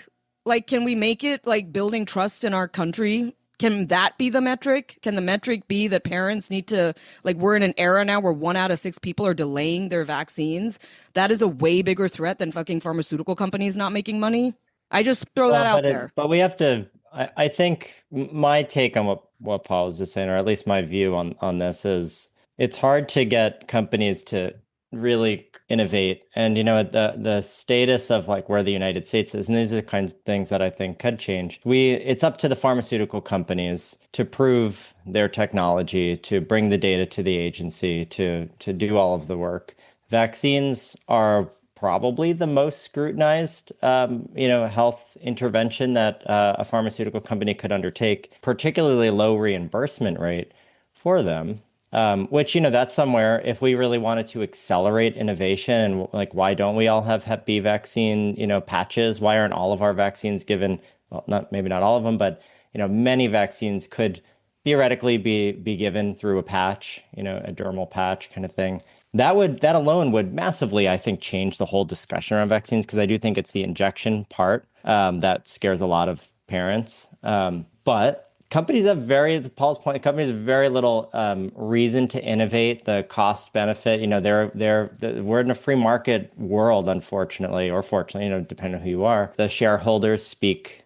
Can we make it building trust in our country? Can that be the metric? Can the metric be that parents need to, we're in an era now where 1 out of 6 people are delaying their vaccines? That is a way bigger threat than fucking pharmaceutical companies not making money. I just throw that out there. But we have to, I think my take on what Paul was just saying, or at least my view on this, is it's hard to get companies to really innovate. And, the status of like where the United States is, and these are the kinds of things that I think could change. It's up to the pharmaceutical companies to prove their technology, to bring the data to the agency, to do all of the work. Vaccines are probably the most scrutinized, health intervention that a pharmaceutical company could undertake, particularly low reimbursement rate for them. Which, that's somewhere, if we really wanted to accelerate innovation, and like, why don't we all have Hep B vaccine, patches? Why aren't all of our vaccines given? Well, maybe not all of them, but, many vaccines could theoretically be given through a patch, a dermal patch kind of thing. That alone would massively, I think, change the whole discussion around vaccines, because I do think it's the injection part that scares a lot of parents. But companies have to Paul's point, companies have very little reason to innovate. The cost benefit, we're in a free market world, unfortunately, or fortunately, depending on who you are. The shareholders speak,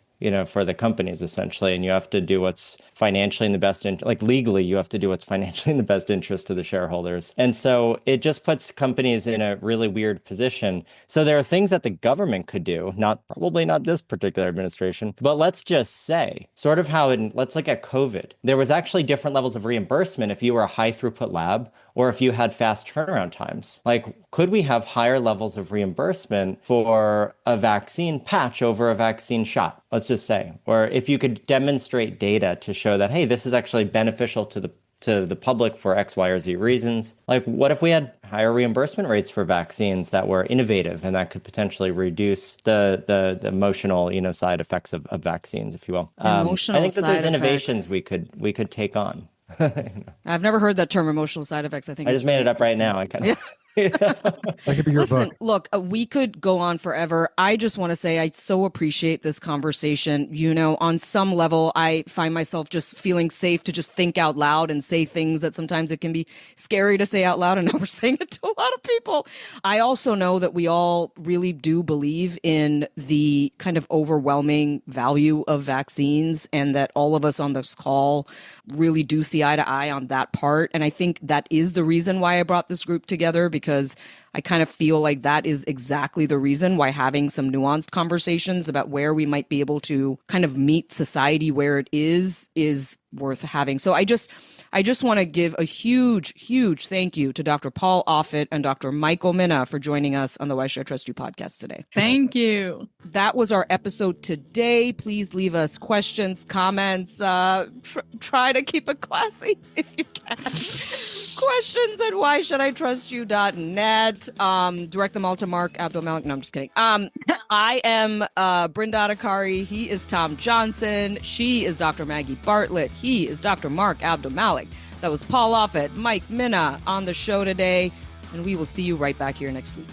for the companies essentially, and you have to do what's financially in the best interest. Like legally, you have to do what's financially in the best interest of the shareholders. And so it just puts companies in a really weird position. So there are things that the government could do, probably not this particular administration, but let's just say, sort of how let's look at COVID. There was actually different levels of reimbursement if you were a high throughput lab or if you had fast turnaround times. Like, could we have higher levels of reimbursement for a vaccine patch over a vaccine shot? Let's just say, or if you could demonstrate data to show that, hey, this is actually beneficial to the public for X, Y, or Z reasons. Like, what if we had higher reimbursement rates for vaccines that were innovative and that could potentially reduce the emotional, side effects of vaccines, if you will? Emotional I think that there's innovations effects. we could take on. I've never heard that term, emotional side effects. I think I just made it up right now. I kind of. That could be your Listen, book. look, we could go on forever. I just want to say I so appreciate this conversation. On some level, I find myself just feeling safe to just think out loud and say things that sometimes it can be scary to say out loud. And now we're saying it to a lot of people. I also know that we all really do believe in the kind of overwhelming value of vaccines, and that all of us on this call really do see eye to eye on that part. And I think that is the reason why I brought this group together, because I kind of feel like that is exactly the reason why having some nuanced conversations about where we might be able to kind of meet society where it is worth having. So I just want to give a huge, huge thank you to Dr. Paul Offit and Dr. Michael Mina for joining us on the Why Should I Trust You podcast today. Thank you. That was our episode today. Please leave us questions, comments, try to keep it classy if you can. Questions at whyshoulditrustyou.net. Direct them all to Mark Abdulmalik. No, I'm just kidding. I am Brinda Adhikari. He is Tom Johnson. She is Dr. Maggie Bartlett. He is Dr. Mark Abdulmalik. That was Paul Offit, Mike Mina on the show today, and we will see you right back here next week.